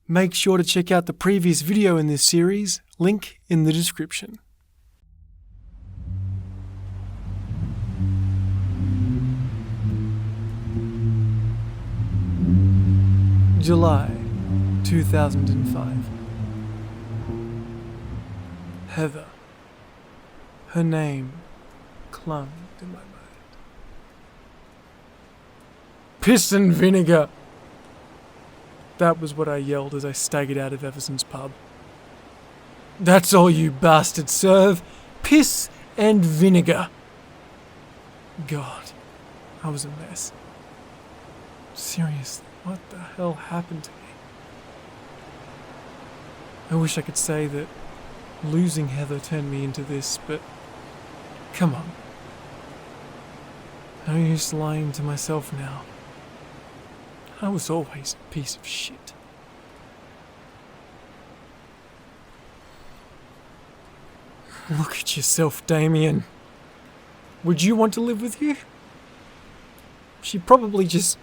Make sure to check out the previous video in this series, link in the description. July 2005. Heather. Her name clung to my mind. Piss and vinegar! That was what I yelled as I staggered out of Everson's pub. That's all you bastards serve. Piss and vinegar. God, I was a mess. Seriously, what the hell happened to me? I wish I could say that losing Heather turned me into this, but come on. No use lying to myself now. I was always a piece of shit. Look at yourself, Damien. Would you want to live with you? She probably just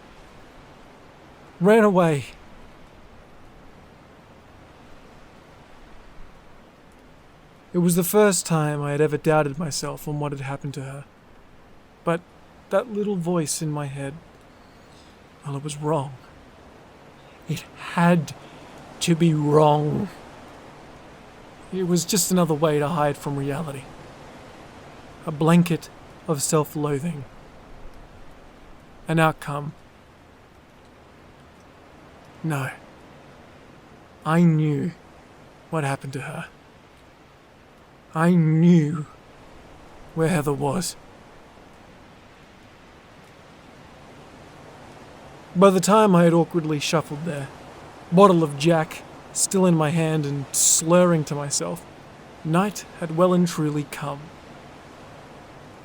ran away. It was the first time I had ever doubted myself on what had happened to her. But that little voice in my head, well, it was wrong. It had to be wrong. It was just another way to hide from reality. A blanket of self-loathing. An outcome. No. I knew what happened to her. I knew where Heather was. By the time I had awkwardly shuffled there, bottle of Jack still in my hand and slurring to myself, night had well and truly come.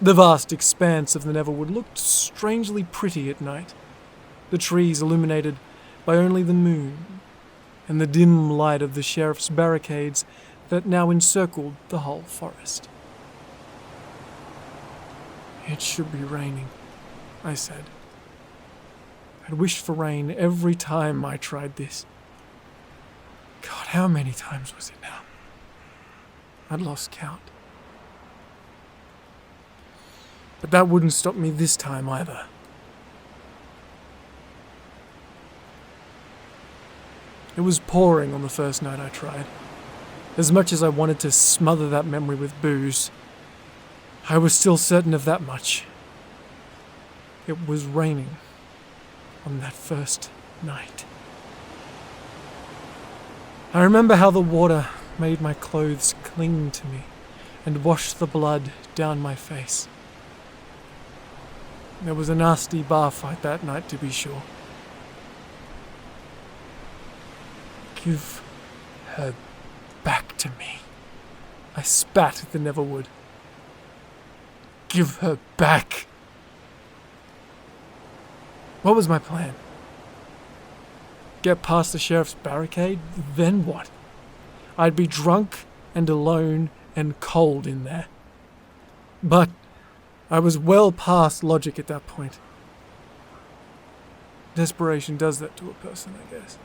The vast expanse of the Neverwood looked strangely pretty at night, the trees illuminated by only the moon and the dim light of the sheriff's barricades that now encircled the whole forest. It should be raining, I said. I'd wished for rain every time I tried this. God, how many times was it now? I'd lost count. But that wouldn't stop me this time either. It was pouring on the first night I tried. As much as I wanted to smother that memory with booze, I was still certain of that much. It was raining on that first night. I remember how the water made my clothes cling to me and washed the blood down my face. There was a nasty bar fight that night, to be sure. Give her back to me. I spat at the Neverwood. Give her back. What was my plan? Get past the sheriff's barricade? Then what? I'd be drunk and alone and cold in there. But I was well past logic at that point. Desperation does that to a person, I guess.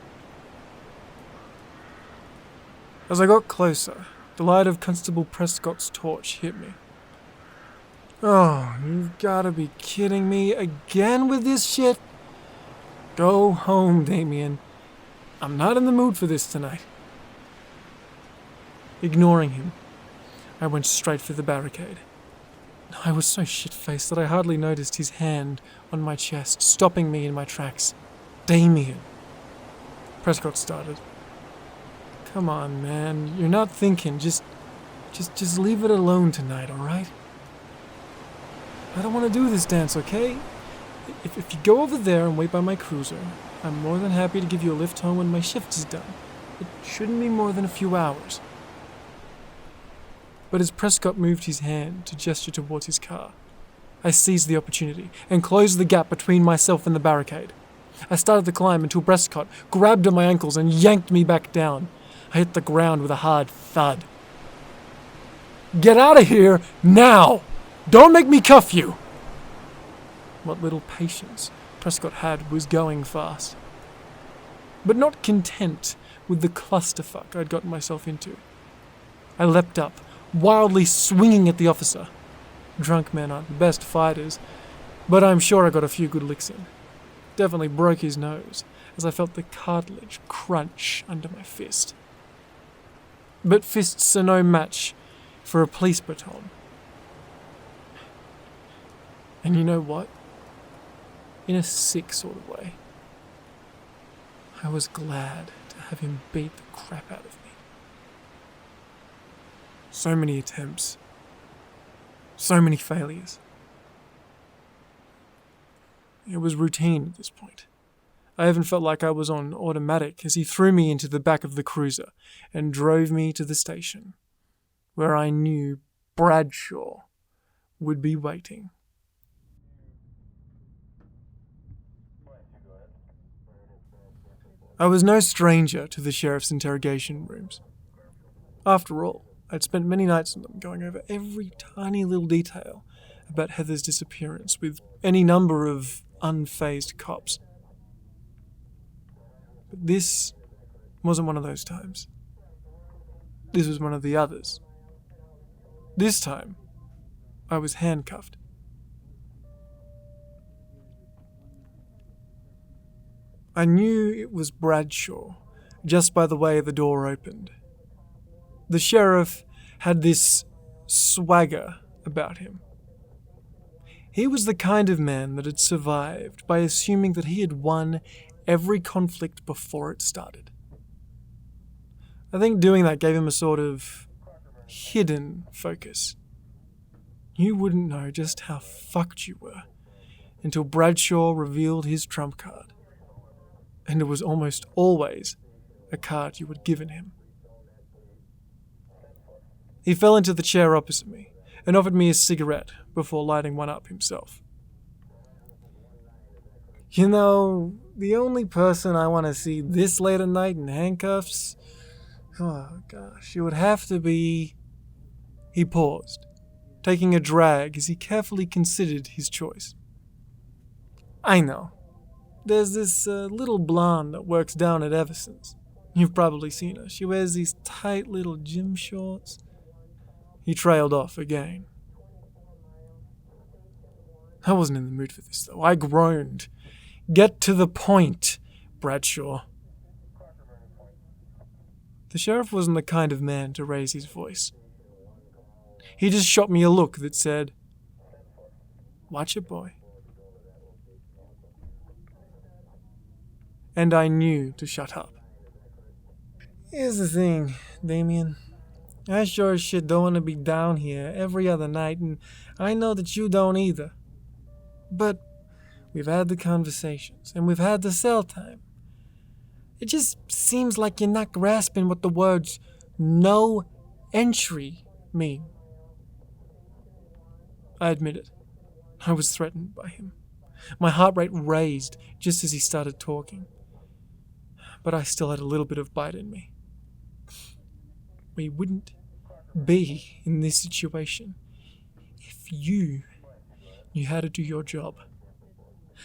As I got closer, the light of Constable Prescott's torch hit me. Oh, you've gotta be kidding me again with this shit? Go home, Damien. I'm not in the mood for this tonight. Ignoring him, I went straight for the barricade. I was so shit-faced that I hardly noticed his hand on my chest, stopping me in my tracks. Damien. Prescott started. Come on, man. You're not thinking. Just leave it alone tonight, alright? I don't want to do this dance, okay? If you go over there and wait by my cruiser, I'm more than happy to give you a lift home when my shift is done. It shouldn't be more than a few hours. But as Prescott moved his hand to gesture towards his car, I seized the opportunity and closed the gap between myself and the barricade. I started the climb until Prescott grabbed at my ankles and yanked me back down. I hit the ground with a hard thud. Get out of here now! Don't make me cuff you! What little patience Prescott had was going fast. But not content with the clusterfuck I'd gotten myself into, I leapt up, wildly swinging at the officer. Drunk men aren't the best fighters, but I'm sure I got a few good licks in. Definitely broke his nose, as I felt the cartilage crunch under my fist. But fists are no match for a police baton. And you know what? In a sick sort of way, I was glad to have him beat the crap out of me. So many attempts. So many failures. It was routine at this point. I even felt like I was on automatic as he threw me into the back of the cruiser and drove me to the station, where I knew Bradshaw would be waiting. I was no stranger to the sheriff's interrogation rooms. After all, I'd spent many nights in them going over every tiny little detail about Heather's disappearance with any number of unfazed cops. But this wasn't one of those times. This was one of the others. This time, I was handcuffed. I knew it was Bradshaw just by the way the door opened. The sheriff had this swagger about him. He was the kind of man that had survived by assuming that he had won every conflict before it started. I think doing that gave him a sort of hidden focus. You wouldn't know just how fucked you were until Bradshaw revealed his trump card. And it was almost always a card you had given him. He fell into the chair opposite me and offered me a cigarette before lighting one up himself. You know, the only person I want to see this late at night in handcuffs, oh gosh, it would have to be... He paused, taking a drag as he carefully considered his choice. I know. There's this little blonde that works down at Everson's. You've probably seen her. She wears these tight little gym shorts. He trailed off again. I wasn't in the mood for this, though. I groaned. Get to the point, Bradshaw. The sheriff wasn't the kind of man to raise his voice. He just shot me a look that said, "Watch it, boy." And I knew to shut up. Here's the thing, Damien. I sure as shit don't want to be down here every other night, and I know that you don't either. But we've had the conversations, and we've had the cell time. It just seems like you're not grasping what the words "no entry" mean. I admit it. I was threatened by him. My heart rate raised just as he started talking. But I still had a little bit of bite in me. We wouldn't be in this situation if you knew how to do your job.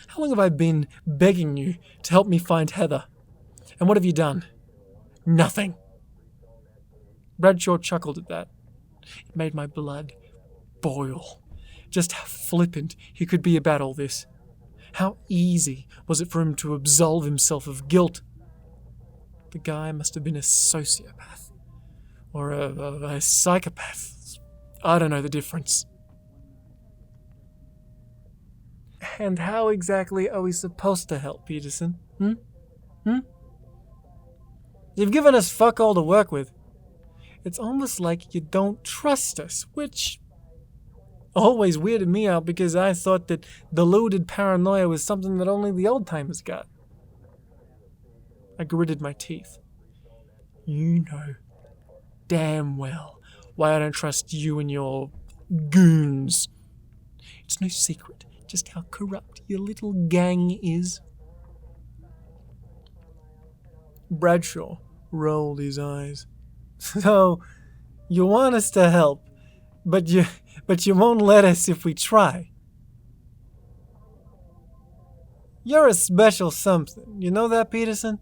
How long have I been begging you to help me find Heather? And what have you done? Nothing. Bradshaw chuckled at that. It made my blood boil. Just how flippant he could be about all this. How easy was it for him to absolve himself of guilt? The guy must have been a sociopath. Or a psychopath. I don't know the difference. And how exactly are we supposed to help, Peterson? You've given us fuck all to work with. It's almost like you don't trust us, which always weirded me out because I thought that deluded paranoia was something that only the old-timers got. I gritted my teeth. You know damn well why I don't trust you and your goons. It's no secret just how corrupt your little gang is. Bradshaw rolled his eyes. So, you want us to help, but you won't let us if we try. You're a special something, you know that, Peterson?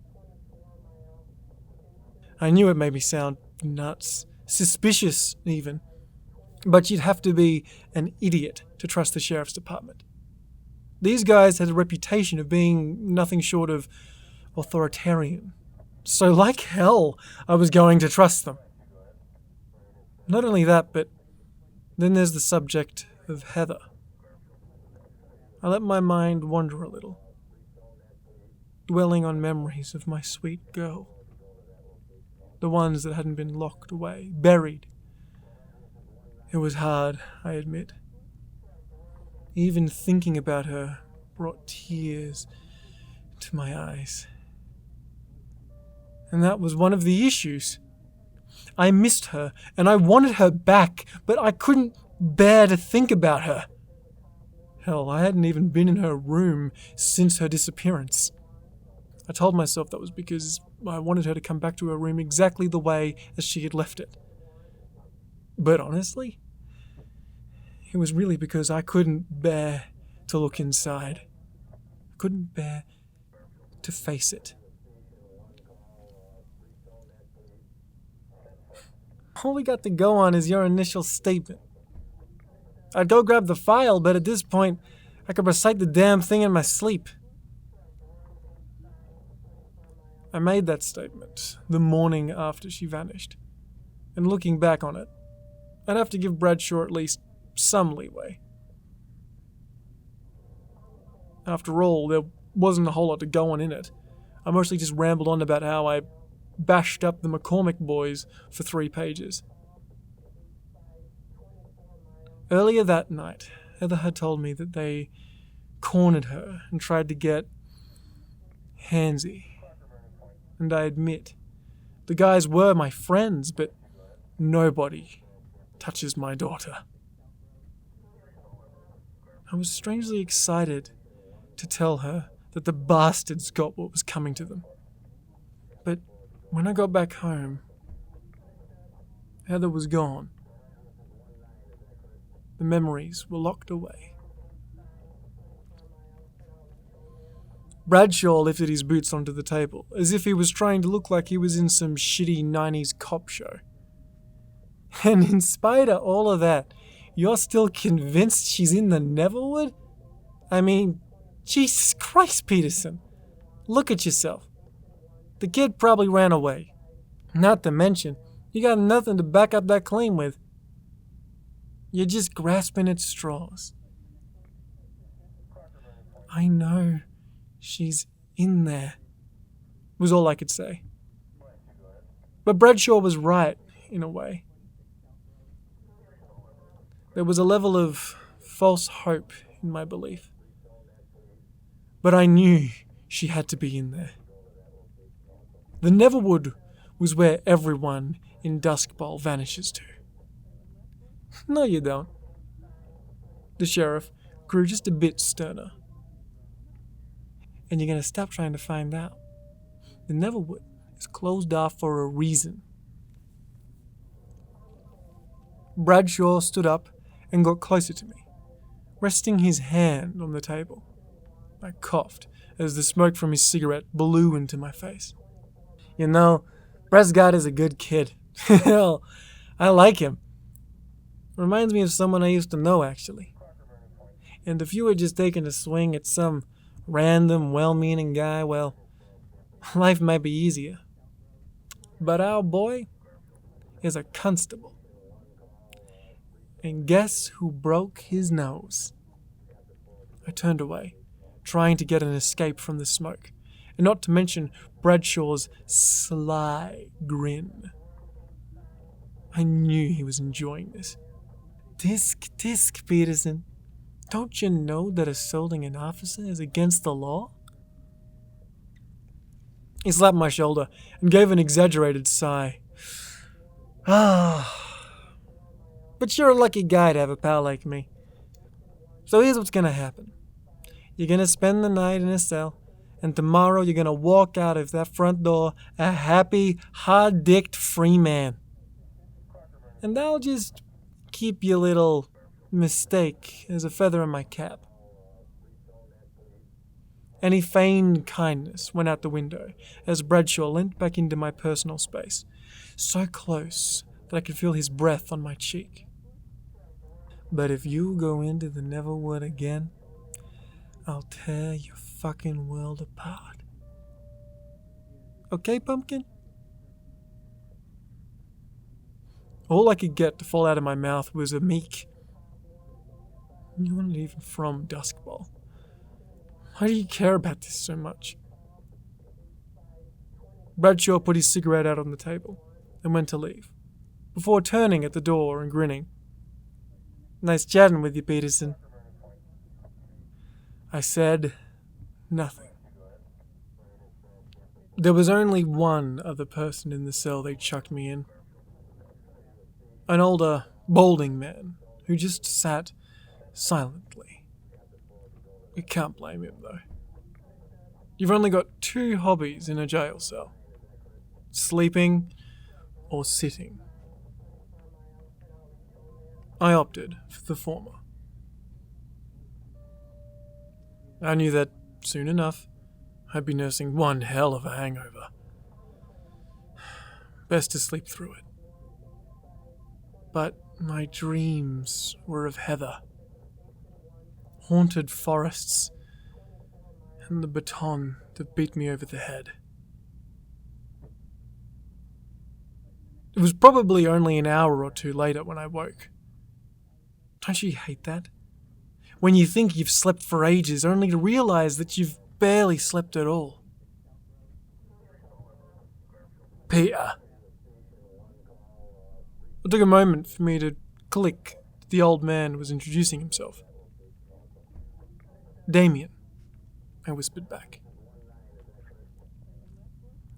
I knew it made me sound nuts, suspicious even, but you'd have to be an idiot to trust the sheriff's department. These guys had a reputation of being nothing short of authoritarian. So like hell, I was going to trust them. Not only that, but then there's the subject of Heather. I let my mind wander a little, dwelling on memories of my sweet girl. The ones that hadn't been locked away, buried. It was hard, I admit. Even thinking about her brought tears to my eyes. And that was one of the issues. I missed her, and I wanted her back, but I couldn't bear to think about her. Hell, I hadn't even been in her room since her disappearance. I told myself that was because I wanted her to come back to her room exactly the way as she had left it. But honestly, it was really because I couldn't bear to look inside. I couldn't bear to face it. All we got to go on is your initial statement. I'd go grab the file, but at this point, I could recite the damn thing in my sleep. I made that statement the morning after she vanished. And looking back on it, I'd have to give Bradshaw at least some leeway. After all, there wasn't a whole lot to go on in it. I mostly just rambled on about how I bashed up the McCormick boys for 3 pages. Earlier that night, Heather had told me that they cornered her and tried to get handsy. And I admit, the guys were my friends, but nobody touches my daughter. I was strangely excited to tell her that the bastards got what was coming to them. But when I got back home, Heather was gone. The memories were locked away. Bradshaw lifted his boots onto the table, as if he was trying to look like he was in some shitty 90s cop show. And in spite of all of that, you're still convinced she's in the Neverwood? I mean, Jesus Christ, Peterson. Look at yourself. The kid probably ran away. Not to mention, you got nothing to back up that claim with. You're just grasping at straws. I know she's in there, was all I could say. But Bradshaw was right, in a way. There was a level of false hope in my belief. But I knew she had to be in there. The Neverwood was where everyone in Duskbowl vanishes to. No, you don't. The sheriff grew just a bit sterner. And you're going to stop trying to find out. The Neverwood is closed off for a reason. Bradshaw stood up and got closer to me, resting his hand on the table. I coughed as the smoke from his cigarette blew into my face. You know, Prescott is a good kid. Hell, I like him. Reminds me of someone I used to know, actually. And if you were just taking a swing at some random, well-meaning guy, well, life might be easier. But our boy is a constable. And guess who broke his nose? I turned away, trying to get an escape from the smoke, and not to mention Bradshaw's sly grin. I knew he was enjoying this. Tisk, Peterson. Don't you know that assaulting an officer is against the law? He slapped my shoulder and gave an exaggerated sigh. But you're a lucky guy to have a pal like me. So here's what's gonna happen. You're gonna spend the night in a cell, and tomorrow you're gonna walk out of that front door a happy, hard-dicked free man. And I'll just keep your little mistake as a feather in my cap. Any feigned kindness went out the window as Bradshaw leant back into my personal space, so close that I could feel his breath on my cheek. But if you go into the Neverwood again, I'll tear your fucking world apart. Okay, Pumpkin? All I could get to fall out of my mouth was a meek, "You're not even from Duskbowl. Why do you care about this so much?" Bradshaw put his cigarette out on the table and went to leave, before turning at the door and grinning. "Nice chatting with you, Peterson." I said nothing. There was only one other person in the cell they chucked me in. An older, balding man who just sat silently. You can't blame him, though. You've only got two hobbies in a jail cell: sleeping or sitting. I opted for the former. I knew that soon enough I'd be nursing one hell of a hangover. Best to sleep through it. But my dreams were of heather, haunted forests, and the baton that beat me over the head. It was probably only an hour or two later when I woke. Don't you hate that? When you think you've slept for ages, only to realize that you've barely slept at all. Peter. It took a moment for me to click that the old man was introducing himself. "Damien," I whispered back.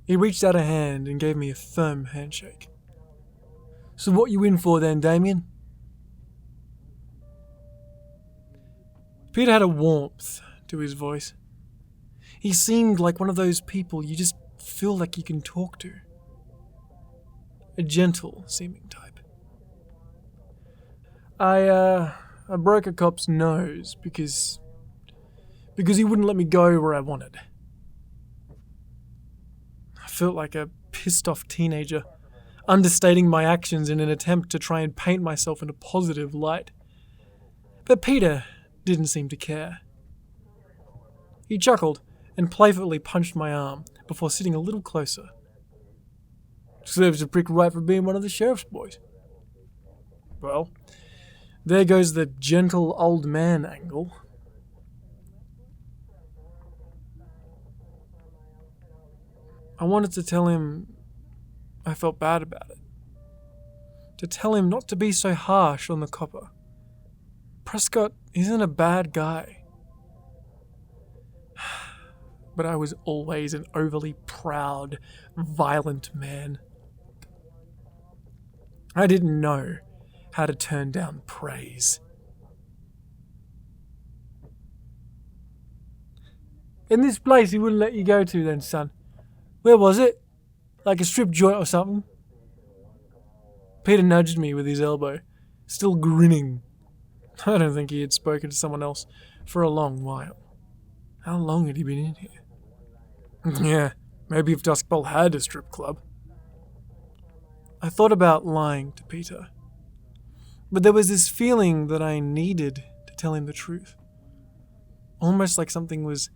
He reached out a hand and gave me a firm handshake. "So what you in for then, Damien?" Peter had a warmth to his voice. He seemed like one of those people you just feel like you can talk to. A gentle-seeming type. I broke a cop's nose because he wouldn't let me go where I wanted. I felt like a pissed-off teenager, understating my actions in an attempt to try and paint myself in a positive light. But Peter didn't seem to care. He chuckled and playfully punched my arm before sitting a little closer. "Serves a prick right for being one of the sheriff's boys." Well, there goes the gentle old man angle. I wanted to tell him I felt bad about it. To tell him not to be so harsh on the copper. Prescott isn't a bad guy. But I was always an overly proud, violent man. I didn't know how to turn down praise. "In this place he wouldn't let you go to then, son. Where was it? Like a strip joint or something?" Peter nudged me with his elbow, still grinning. I don't think he had spoken to someone else for a long while. How long had he been in here? Yeah, maybe if Duskbowl had a strip club. I thought about lying to Peter, but there was this feeling that I needed to tell him the truth. Almost like something was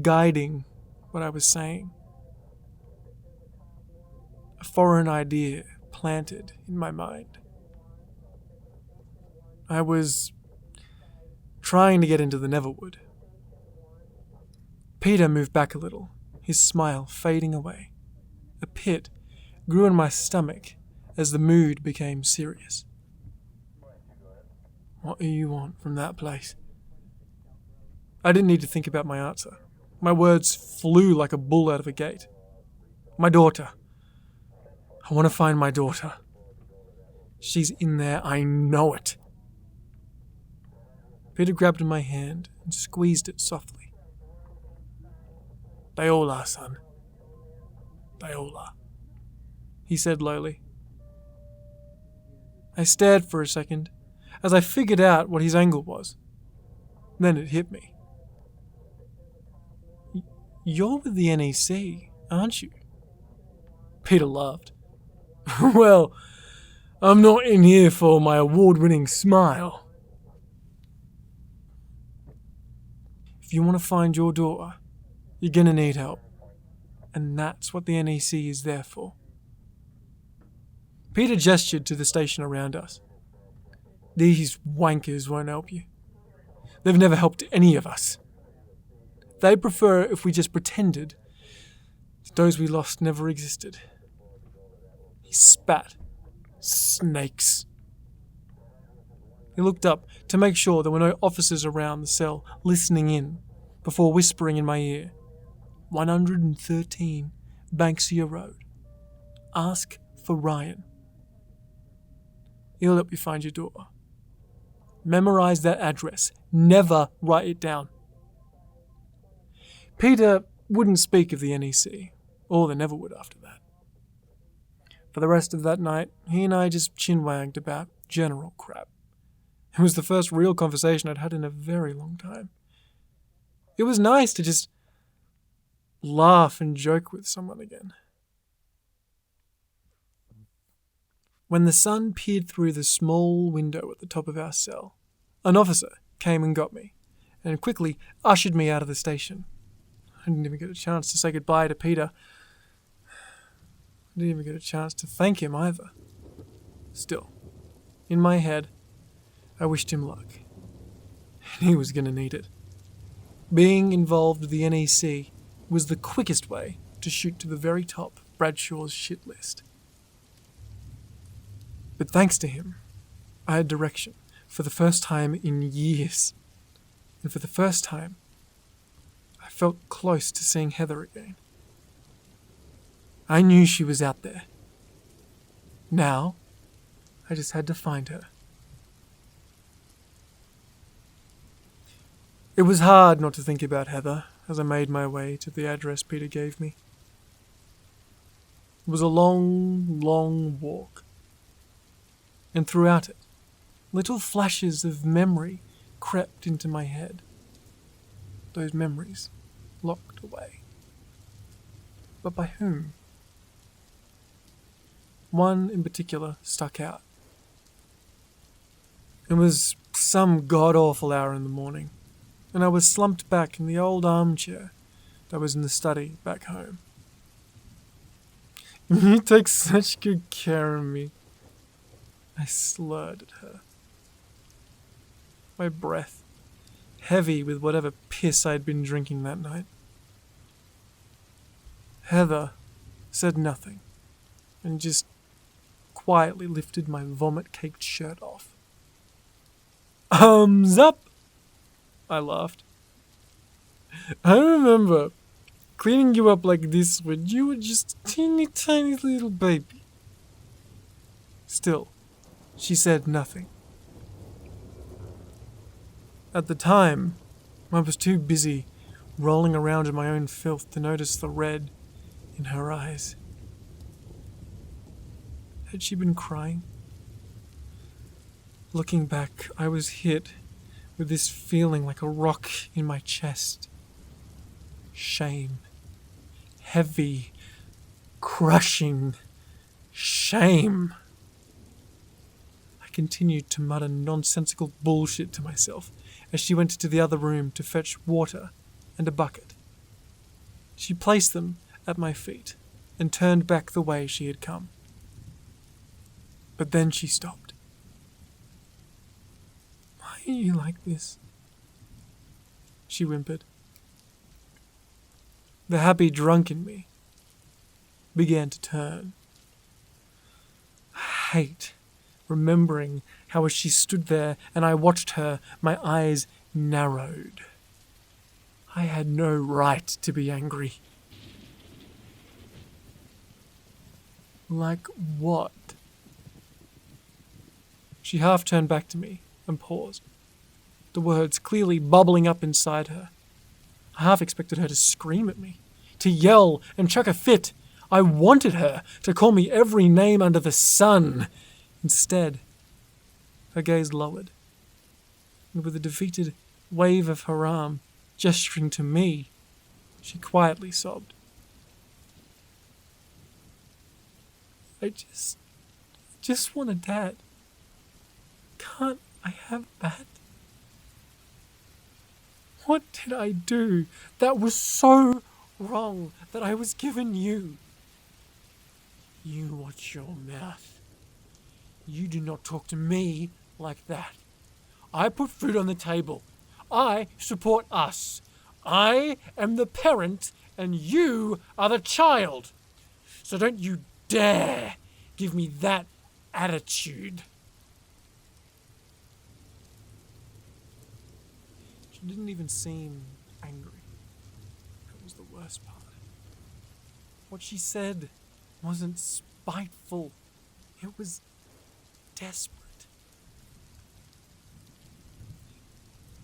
guiding what I was saying. A foreign idea planted in my mind. I was trying to get into the Neverwood. Peter moved back a little, his smile fading away. A pit grew in my stomach as the mood became serious. "What do you want from that place?" I didn't need to think about my answer. My words flew like a bull out of a gate. "My daughter. I want to find my daughter. She's in there, I know it." Peter grabbed my hand and squeezed it softly. "They all are, son. They all are," he said lowly. I stared for a second as I figured out what his angle was. Then it hit me. You're with the NEC, aren't you? Peter laughed. Well, I'm not in here for my award-winning smile. If you want to find your daughter, you're gonna need help. And that's what the NEC is there for. Peter gestured to the station around us. These wankers won't help you. They've never helped any of us. They prefer if we just pretended that those we lost never existed. He spat. Snakes. He looked up to make sure there were no officers around the cell listening in before whispering in my ear, 113 Banksia Road. Ask for Ryan. He'll help you find your daughter. Memorize that address. Never write it down. Peter wouldn't speak of the NEC, or the Neverwood after that. For the rest of that night, he and I just chinwagged about general crap. It was the first real conversation I'd had in a very long time. It was nice to just laugh and joke with someone again. When the sun peered through the small window at the top of our cell, an officer came and got me, and quickly ushered me out of the station. I didn't even get a chance to say goodbye to Peter. I didn't even get a chance to thank him either. Still, in my head, I wished him luck. And he was going to need it. Being involved with the NEC was the quickest way to shoot to the very top of Bradshaw's shit list. But thanks to him, I had direction for the first time in years. And for the first time, I felt close to seeing Heather again. I knew she was out there. Now, I just had to find her. It was hard not to think about Heather as I made my way to the address Peter gave me. It was a long, long walk. And throughout it, little flashes of memory crept into my head. Those memories locked away. But by whom? One in particular stuck out. It was some god-awful hour in the morning, and I was slumped back in the old armchair that was in the study back home. You take such good care of me, I slurred at her. My breath heavy with whatever piss I'd been drinking that night. Heather said nothing, and just quietly lifted my vomit-caked shirt off. Up! I laughed. I remember cleaning you up like this when you were just a teeny tiny little baby. Still, she said nothing. At the time, I was too busy rolling around in my own filth to notice the red in her eyes. Had she been crying? Looking back, I was hit with this feeling like a rock in my chest. Shame. Heavy, crushing shame. I continued to mutter nonsensical bullshit to myself as she went to the other room to fetch water and a bucket. She placed them at my feet and turned back the way she had come. But then she stopped. Why are you like this? She whimpered. The happy drunk in me began to turn. I hate remembering how as she stood there and I watched her, my eyes narrowed. I had no right to be angry. Like what? She half turned back to me and paused, the words clearly bubbling up inside her. I half expected her to scream at me, to yell and chuck a fit. I wanted her to call me every name under the sun. Instead, her gaze lowered, and with a defeated wave of her arm, gesturing to me, She quietly sobbed. I just want a dad. Can't I have that? What did I do that was so wrong that I was given you? You watch your mouth. You do not talk to me like that. I put food on the table. I support us. I am the parent and you are the child. So don't you dare give me that attitude. She didn't even seem angry. That was the worst part. What she said wasn't spiteful. It was desperate.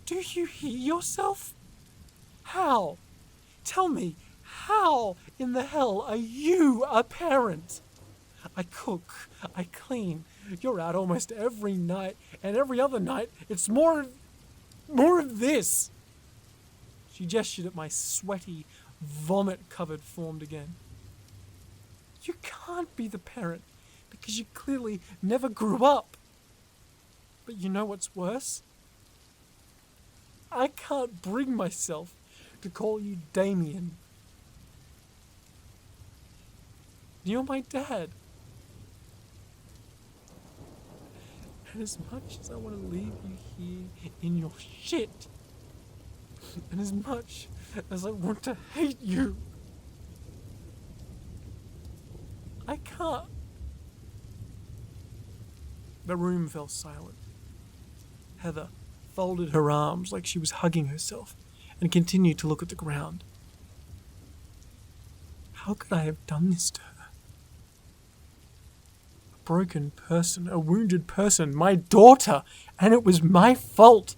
Do you hear yourself? How? Tell me, how in the hell are you a parent? I cook, I clean. You're out almost every night, and every other night it's more of this. She gestured at my sweaty, vomit-covered form again. You can't be the parent because you clearly never grew up. But you know what's worse? I can't bring myself to call you Damien. You're my dad. And as much as I want to leave you here in your shit, and as much as I want to hate you, I can't. The room fell silent. Heather folded her arms like she was hugging herself and continued to look at the ground. How could I have done this to her? A broken person, a wounded person, my daughter, and it was my fault.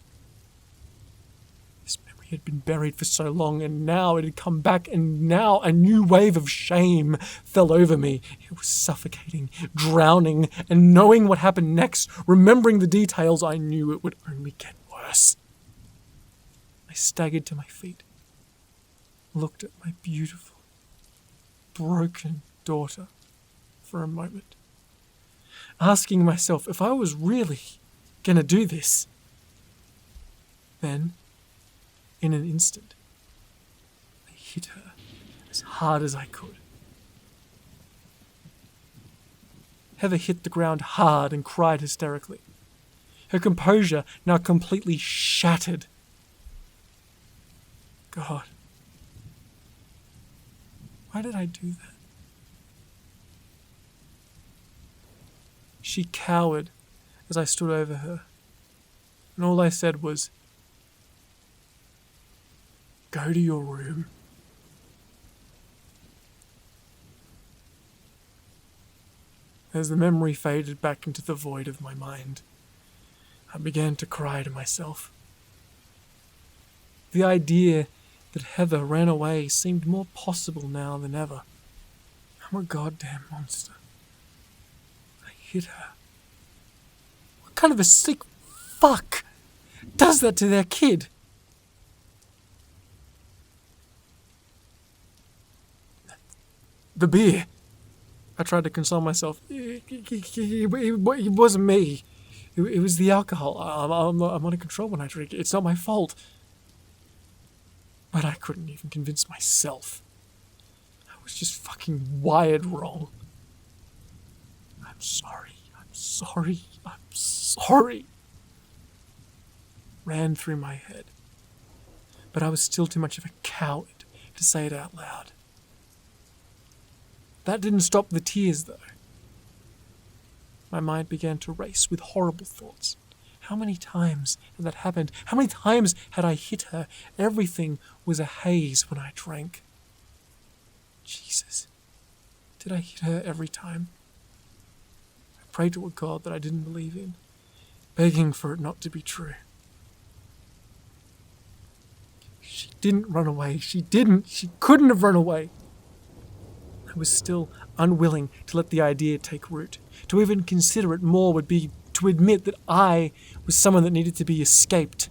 This memory had been buried for so long, and now it had come back, and now a new wave of shame fell over me. It was suffocating, drowning, and knowing what happened next, remembering the details, I knew it would only get worse. I staggered to my feet, looked at my beautiful, broken daughter for a moment, asking myself if I was really gonna do this. Then, in an instant, I hit her as hard as I could. Heather hit the ground hard and cried hysterically, her composure now completely shattered. God, why did I do that? She cowered as I stood over her, and all I said was, "Go to your room." As the memory faded back into the void of my mind, I began to cry to myself. The idea that Heather ran away seemed more possible now than ever. I'm a goddamn monster. I hit her. What kind of a sick fuck does that to their kid? The beer. I tried to console myself. It wasn't me. It was the alcohol. I'm under control when I drink. It's not my fault. But I couldn't even convince myself. I was just fucking wired wrong. I'm sorry. Ran through my head. But I was still too much of a coward to say it out loud. That didn't stop the tears, though. My mind began to race with horrible thoughts. How many times had that happened? How many times had I hit her? Everything was a haze when I drank. Jesus. Did I hit her every time? I prayed to a God that I didn't believe in, begging for it not to be true. She didn't run away. She couldn't have run away. I was still unwilling to let the idea take root. To even consider it more would be to admit that I was someone that needed to be escaped.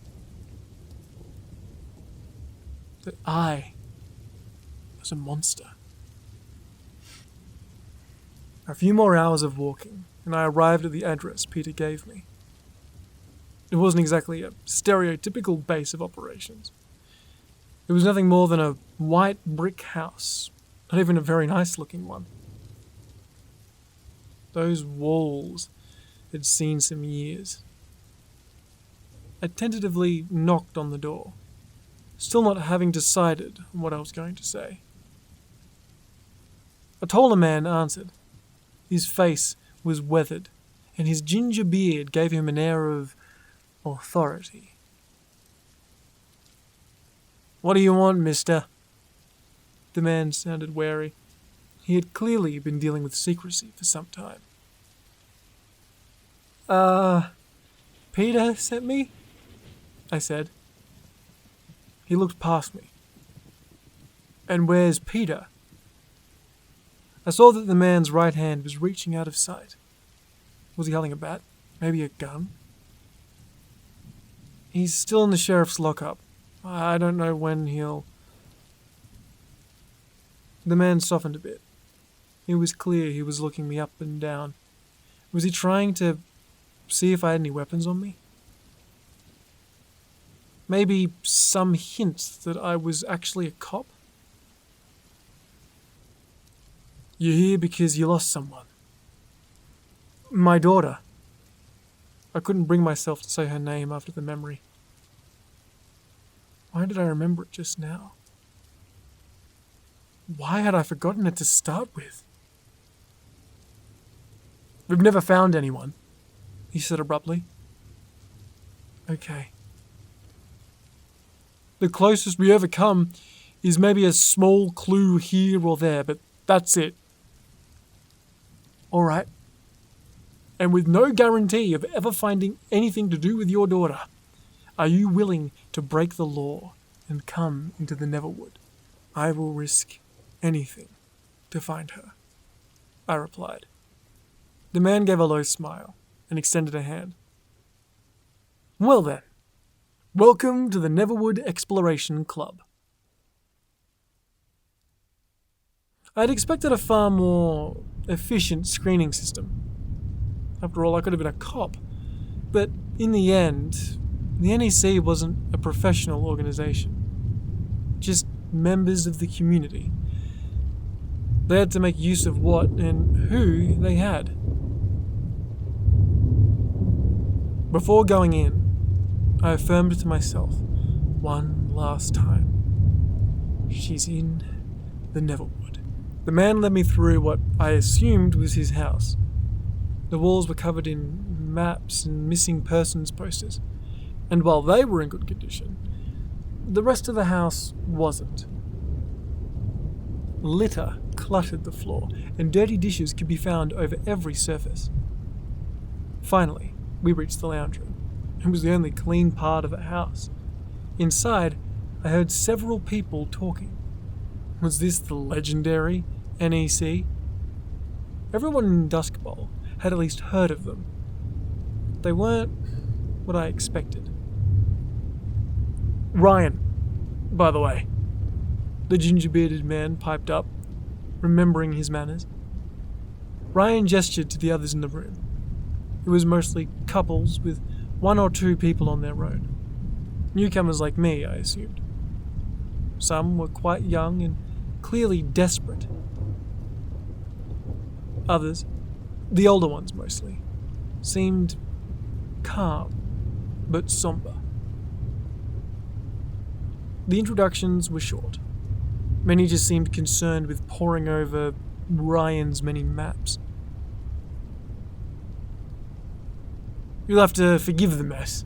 That I was a monster. A few more hours of walking, and I arrived at the address Peter gave me. It wasn't exactly a stereotypical base of operations. It was nothing more than a white brick house, not even a very nice-looking one. Those walls had seen some years. I tentatively knocked on the door, still not having decided on what I was going to say. A taller man answered. His face was weathered, and his ginger beard gave him an air of authority. "What do you want, mister?" The man sounded wary. He had clearly been dealing with secrecy for some time. Peter sent me?" I said. He looked past me. "And where's Peter?" I saw that the man's right hand was reaching out of sight. Was he holding a bat? Maybe a gun? "He's still in the sheriff's lockup. I don't know when he'll..." The man softened a bit. It was clear he was looking me up and down. Was he trying to see if I had any weapons on me? Maybe some hint that I was actually a cop? "You're here because you lost someone." "My daughter." I couldn't bring myself to say her name after the memory. Why did I remember it just now? Why had I forgotten it to start with? "We've never found anyone," he said abruptly. "Okay." "The closest we ever come is maybe a small clue here or there, but that's it." "All right." "And with no guarantee of ever finding anything to do with your daughter, are you willing to break the law and come into the Neverwood?" "I will risk anything to find her," I replied. The man gave a low smile and extended a hand. "Well then, welcome to the Neverwood Exploration Club." I had expected a far more efficient screening system. After all, I could have been a cop. But in the end, the NEC wasn't a professional organization, just members of the community. They had to make use of what and who they had. Before going in, I affirmed to myself one last time, she's in the Neverwood. The man led me through what I assumed was his house. The walls were covered in maps and missing persons posters, and while they were in good condition, the rest of the house wasn't. Litter cluttered the floor, and dirty dishes could be found over every surface. Finally, we reached the lounge room. It was the only clean part of the house. Inside, I heard several people talking. Was this the legendary NEC? Everyone in Duskbowl had at least heard of them. They weren't what I expected. "Ryan, by the way," the ginger-bearded man piped up, remembering his manners. Ryan gestured to the others in the room. It was mostly couples with one or two people on their own. Newcomers like me, I assumed. Some were quite young and clearly desperate. Others, the older ones mostly, seemed calm but somber. The introductions were short. Many just seemed concerned with poring over Ryan's many maps. "You'll have to forgive the mess.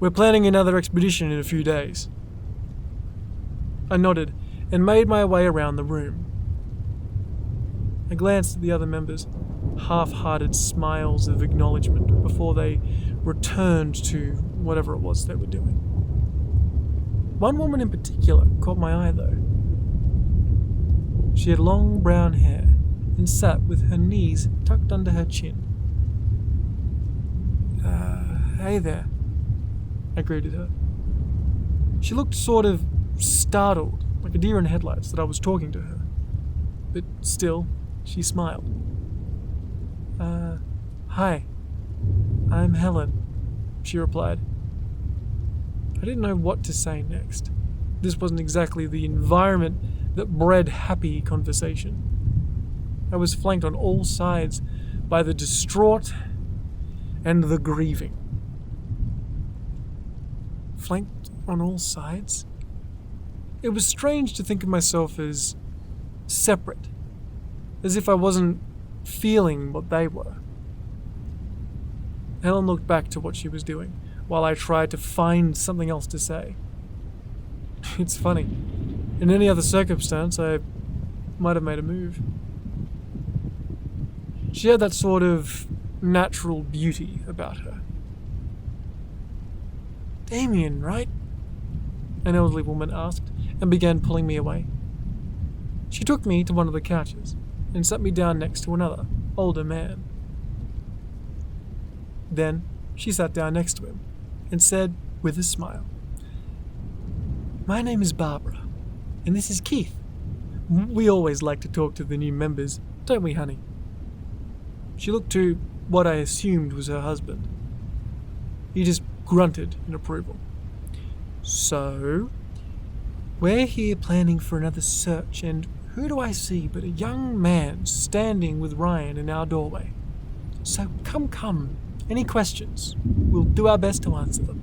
We're planning another expedition in a few days." I nodded and made my way around the room. I glanced at the other members, half-hearted smiles of acknowledgement before they returned to whatever it was they were doing. One woman in particular caught my eye though. She had long brown hair and sat with her knees tucked under her chin. Hey there," I greeted her. She looked sort of startled like a deer in headlights, that I was talking to her. But still, she smiled. Hi, I'm Helen, she replied. I didn't know what to say next. This wasn't exactly the environment that bred happy conversation. I was flanked on all sides by the distraught and the grieving. Flanked on all sides? It was strange to think of myself as separate, as if I wasn't feeling what they were. Helen looked back to what she was doing, while I tried to find something else to say. It's funny. In any other circumstance, I might have made a move. She had that sort of natural beauty about her. Damien, right? An elderly woman asked, and began pulling me away. She took me to one of the couches, and sat me down next to another, older man. Then she sat down next to him, and said, with a smile, My name is Barbara, and this is Keith. We always like to talk to the new members, don't we, honey? She looked to what I assumed was her husband. He just grunted in approval. So, we're here planning for another search, and who do I see but a young man standing with Ryan in our doorway? So come, any questions? We'll do our best to answer them.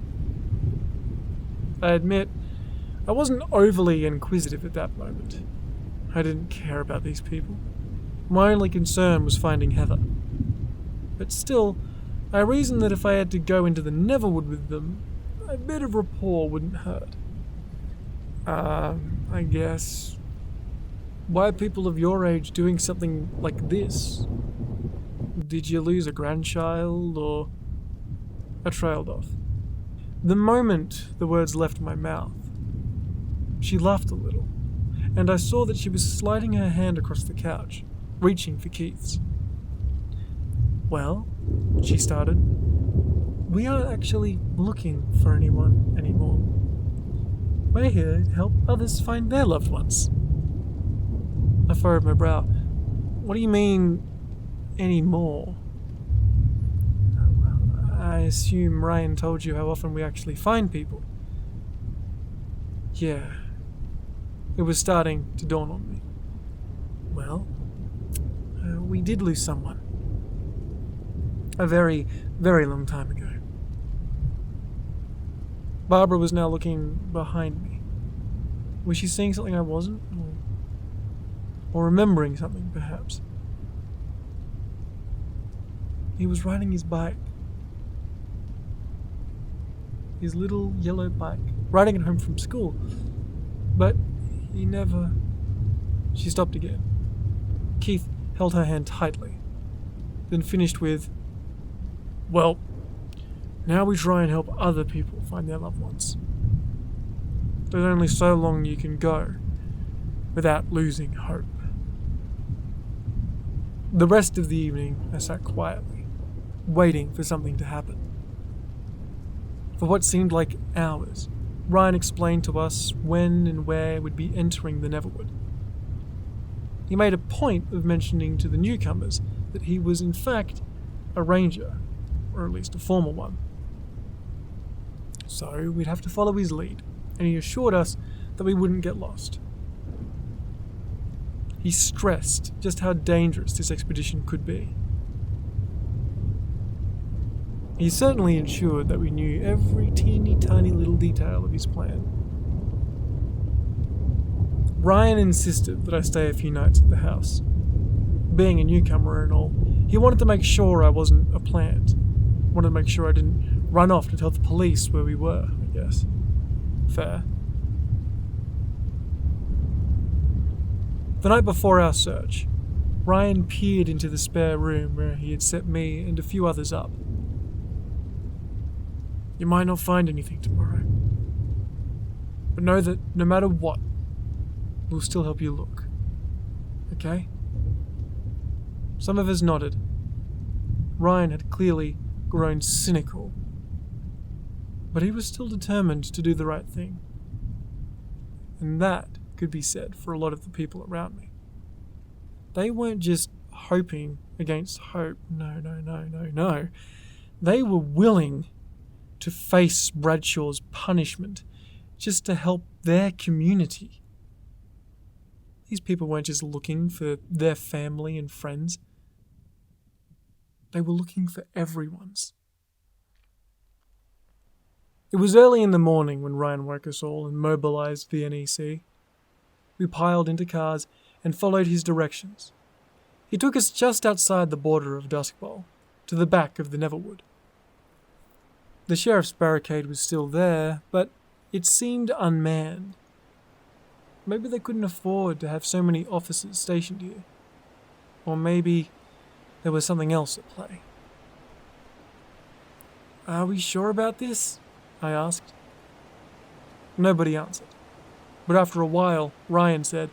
I admit, I wasn't overly inquisitive at that moment. I didn't care about these people. My only concern was finding Heather. But still, I reasoned that if I had to go into the Neverwood with them, a bit of rapport wouldn't hurt. I guess. Why are people of your age doing something like this? Did you lose a grandchild, or... I trailed off. The moment the words left my mouth, she laughed a little, and I saw that she was sliding her hand across the couch, reaching for Keith's. Well, she started, we aren't actually looking for anyone anymore. We're here to help others find their loved ones. I furrowed my brow. What do you mean, anymore? I assume Ryan told you how often we actually find people. Yeah. It was starting to dawn on me. Well, we did lose someone. A very, very long time ago. Barbara was now looking behind me. Was she seeing something I wasn't? Or remembering something, perhaps? He was riding his bike. His little yellow bike. Riding it home from school. But he never... She stopped again. Keith held her hand tightly. Then finished with, well, now we try and help other people find their loved ones. There's only so long you can go without losing hope. The rest of the evening I sat quietly, waiting for something to happen. For what seemed like hours, Ryan explained to us when and where we'd be entering the Neverwood. He made a point of mentioning to the newcomers that he was in fact a ranger, or at least a former one. So we'd have to follow his lead, and he assured us that we wouldn't get lost. He stressed just how dangerous this expedition could be. He certainly ensured that we knew every teeny tiny little detail of his plan. Ryan insisted that I stay a few nights at the house. Being a newcomer and all, he wanted to make sure I wasn't a plant. Wanted to make sure I didn't run off to tell the police where we were, I guess. Fair. The night before our search, Ryan peered into the spare room where he had set me and a few others up. You might not find anything tomorrow, but know that no matter what, we'll still help you look. Okay? Some of us nodded. Ryan had clearly grown cynical, but he was still determined to do the right thing. And that could be said for a lot of the people around me. They weren't just hoping against hope. No. They were willing to face Bradshaw's punishment just to help their community. These people weren't just looking for their family and friends. They were looking for everyone's. It was early in the morning when Ryan woke us all and mobilized the NEC. We piled into cars and followed his directions. He took us just outside the border of Duskbowl, to the back of the Neverwood. The sheriff's barricade was still there, but it seemed unmanned. Maybe they couldn't afford to have so many officers stationed here. Or maybe there was something else at play. "Are we sure about this?" I asked. Nobody answered. But after a while, Ryan said,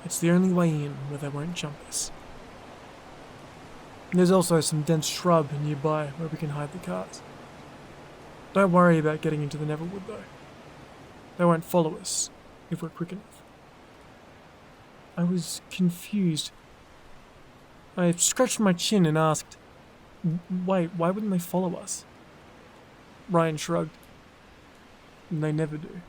"It's the only way in where they won't jump us. There's also some dense shrub nearby where we can hide the cars. Don't worry about getting into the Neverwood though. They won't follow us if we're quick enough." I was confused. I scratched my chin and asked, "Wait, why wouldn't they follow us?" Ryan shrugged. "They never do."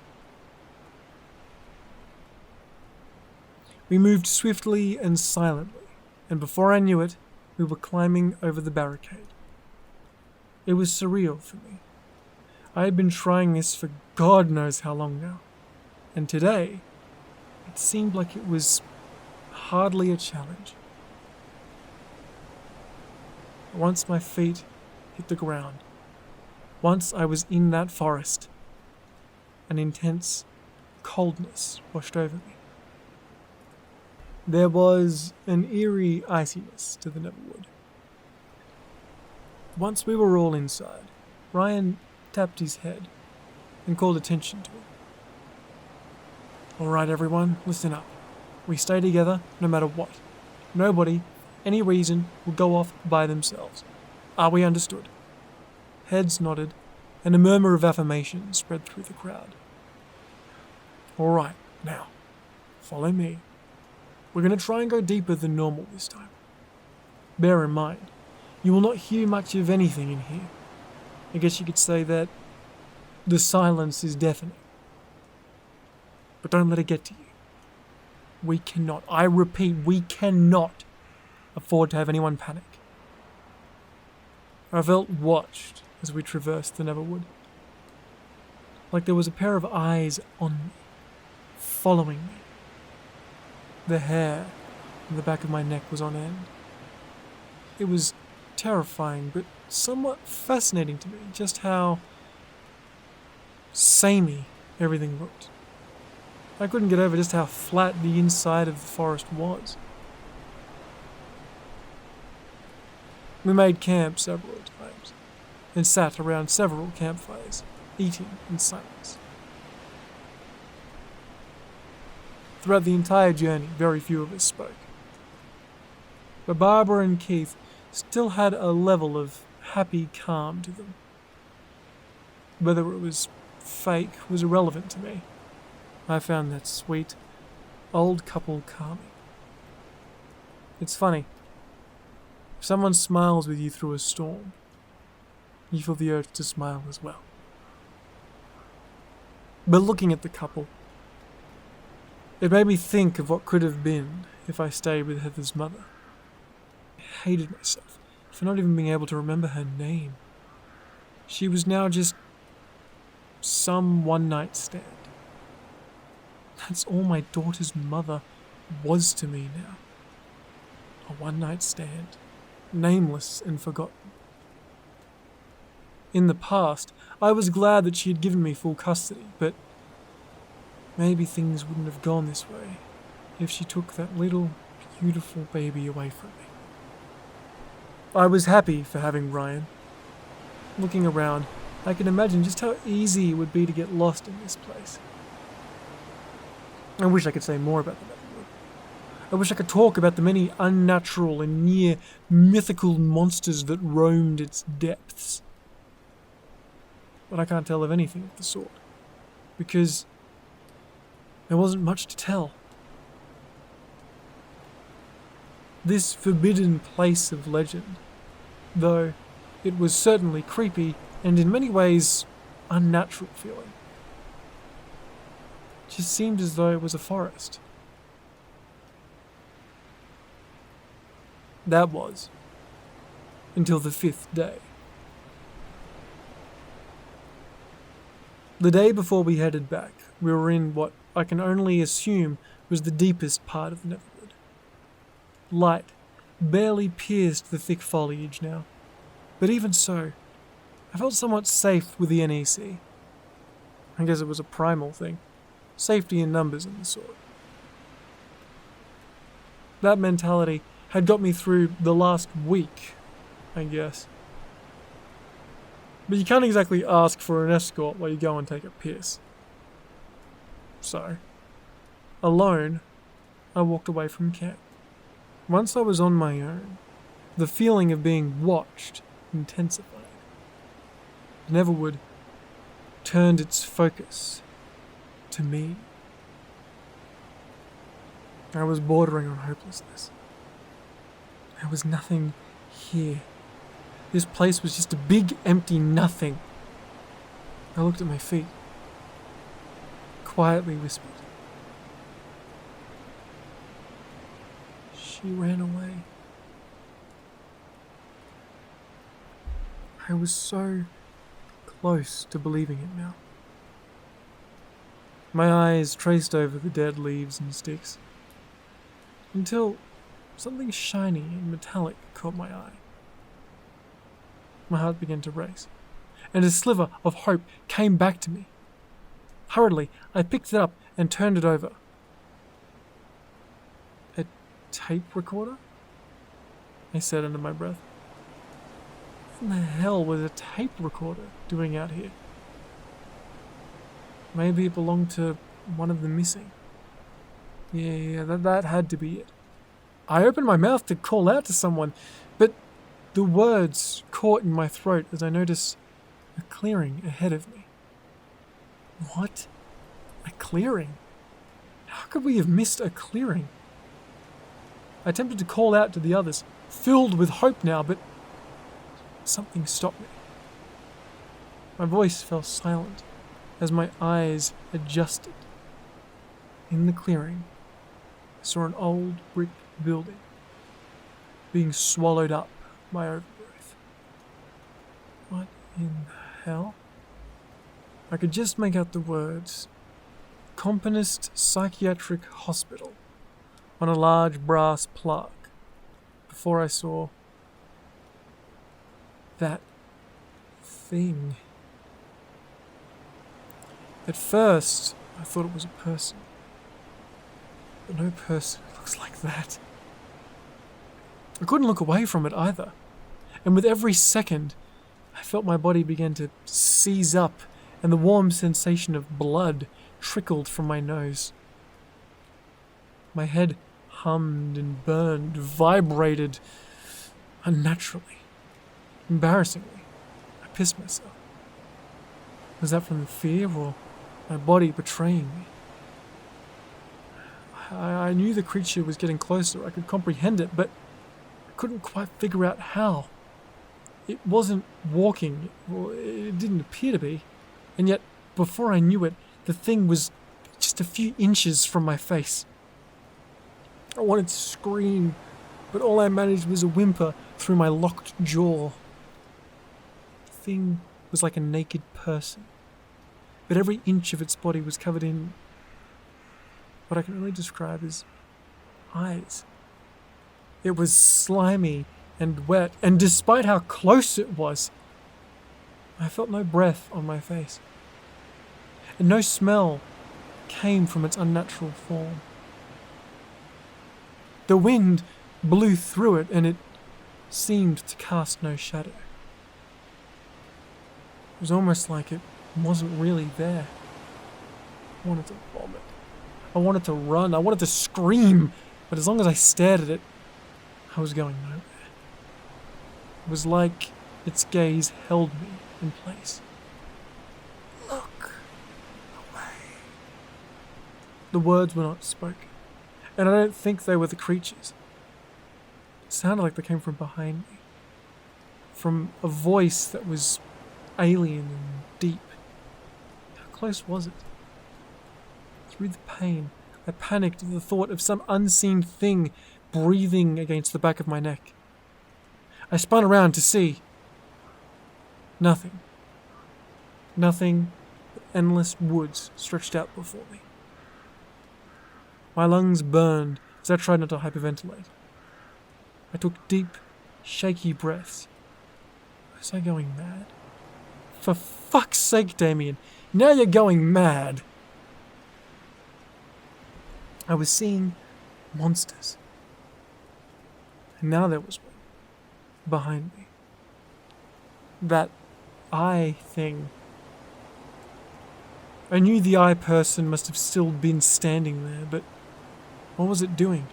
We moved swiftly and silently, and before I knew it, we were climbing over the barricade. It was surreal for me. I had been trying this for God knows how long now, and today, it seemed like it was hardly a challenge. Once my feet hit the ground, once I was in that forest, an intense coldness washed over me. There was an eerie iciness to the Neverwood. Once we were all inside, Ryan tapped his head and called attention to it. "All right, everyone, listen up. We stay together no matter what. Nobody, any reason, will go off by themselves. Are we understood?" Heads nodded, and a murmur of affirmation spread through the crowd. "All right, now, follow me. We're going to try and go deeper than normal this time. Bear in mind, you will not hear much of anything in here. I guess you could say that the silence is deafening. But don't let it get to you. We cannot, I repeat, we cannot afford to have anyone panic." I felt watched as we traversed the Neverwood. Like there was a pair of eyes on me, following me. The hair on the back of my neck was on end. It was terrifying, but somewhat fascinating to me, just how samey everything looked. I couldn't get over just how flat the inside of the forest was. We made camp several times, and sat around several campfires, eating in silence. Throughout the entire journey, very few of us spoke. But Barbara and Keith still had a level of happy calm to them. Whether it was fake was irrelevant to me. I found that sweet, old couple calming. It's funny. If someone smiles with you through a storm, you feel the urge to smile as well. But looking at the couple, it made me think of what could have been if I stayed with Heather's mother. I hated myself for not even being able to remember her name. She was now just some one-night stand. That's all my daughter's mother was to me now. A one-night stand, nameless and forgotten. In the past, I was glad that she had given me full custody, but maybe things wouldn't have gone this way if she took that little, beautiful baby away from me. I was happy for having Ryan. Looking around, I can imagine just how easy it would be to get lost in this place. I wish I could say more about the Neverwood. I wish I could talk about the many unnatural and near mythical monsters that roamed its depths. But I can't tell of anything of the sort, because There wasn't much to tell. This forbidden place of legend, though it was certainly creepy and in many ways unnatural feeling, just seemed as though it was a forest. That was, until the 5th day. The day before we headed back, we were in what I can only assume was the deepest part of Neverwood. Light barely pierced the thick foliage now, but even so, I felt somewhat safe with the NEC. I guess it was a primal thing, safety in numbers and the sort. That mentality had got me through the last week, I guess. But you can't exactly ask for an escort while you go and take a piss. So, alone, I walked away from camp. Once I was on my own, the feeling of being watched intensified. Neverwood turned its focus to me. I was bordering on hopelessness. There was nothing here. This place was just a big, empty nothing. I looked at my feet, quietly whispered, "She ran away." I was so close to believing it now. My eyes traced over the dead leaves and sticks, until something shiny and metallic caught my eye. My heart began to race, and a sliver of hope came back to me. Hurriedly, I picked it up and turned it over. "A tape recorder?" I said under my breath. What in the hell was a tape recorder doing out here? Maybe it belonged to one of the missing. Yeah, that had to be it. I opened my mouth to call out to someone, but the words caught in my throat as I noticed a clearing ahead of me. What? A clearing? How could we have missed a clearing? I attempted to call out to the others, filled with hope now, but something stopped me. My voice fell silent as my eyes adjusted. In the clearing, I saw an old brick building being swallowed up by overgrowth. What in the hell? I could just make out the words "Componist Psychiatric Hospital" on a large brass plaque before I saw that thing. At first, I thought it was a person, but no person looks like that. I couldn't look away from it either, and with every second, I felt my body begin to seize up, and the warm sensation of blood trickled from my nose. My head hummed and burned, vibrated unnaturally, embarrassingly. I pissed myself. Was that from the fear or my body betraying me? I knew the creature was getting closer. I could comprehend it, but I couldn't quite figure out how. It wasn't walking. Well, it didn't appear to be. And yet, before I knew it, the thing was just a few inches from my face. I wanted to scream, but all I managed was a whimper through my locked jaw. The thing was like a naked person, but every inch of its body was covered in what I can only describe as eyes. It was slimy and wet, and despite how close it was, I felt no breath on my face, and no smell came from its unnatural form. The wind blew through it, and it seemed to cast no shadow. It was almost like it wasn't really there. I wanted to vomit. I wanted to run. I wanted to scream, but as long as I stared at it, I was going nowhere. It was like its gaze held me in place. Look away. The words were not spoken, and I don't think they were the creatures. It sounded like they came from behind me, from a voice that was alien and deep. How close was it? Through the pain, I panicked at the thought of some unseen thing breathing against the back of my neck. I spun around to see. Nothing. Nothing but endless woods stretched out before me. My lungs burned as I tried not to hyperventilate. I took deep, shaky breaths. Was I going mad? For fuck's sake, Damien, now you're going mad! I was seeing monsters. And now there was one behind me. That eye thing. I knew the eye person must have still been standing there, but what was it doing?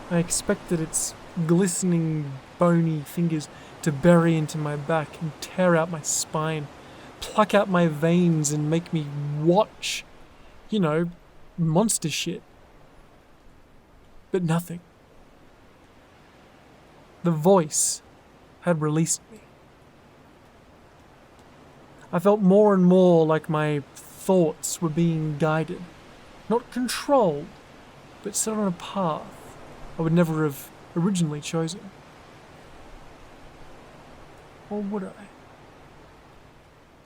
I expected its glistening, bony fingers to bury into my back and tear out my spine, pluck out my veins and make me watch, monster shit. But nothing. The voice had released me. I felt more and more like my thoughts were being guided, not controlled, but set on a path I would never have originally chosen. Or would I?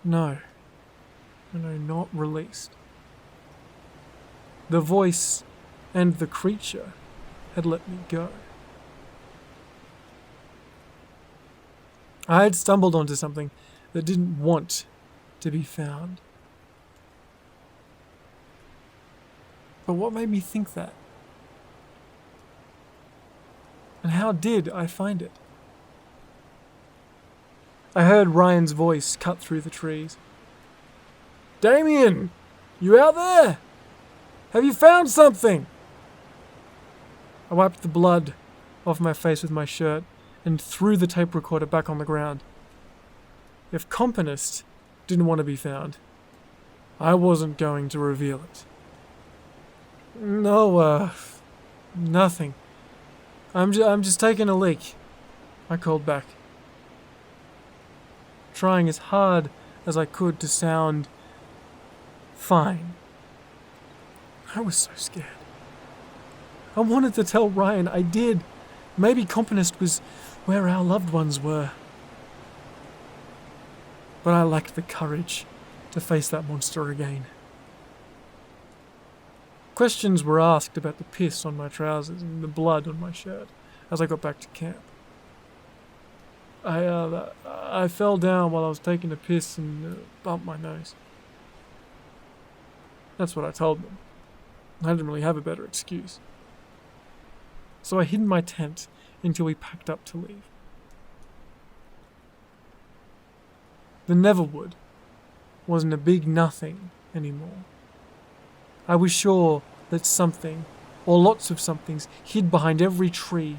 No, not released. The voice and the creature had let me go. I had stumbled onto something that didn't want to be found. But what made me think that? And how did I find it? I heard Ryan's voice cut through the trees. Damien! You out there? Have you found something? I wiped the blood off my face with my shirt and threw the tape recorder back on the ground. If Componist didn't want to be found, I wasn't going to reveal it. No, nothing. I'm just taking a leak, I called back, trying as hard as I could to sound fine. I was so scared. I wanted to tell Ryan, I did. Maybe Componist was where our loved ones were. But I lacked the courage to face that monster again. Questions were asked about the piss on my trousers and the blood on my shirt as I got back to camp. I fell down while I was taking a piss and bumped my nose. That's what I told them. I didn't really have a better excuse. So I hid in my tent until we packed up to leave. The Neverwood wasn't a big nothing anymore. I was sure that something, or lots of somethings, hid behind every tree.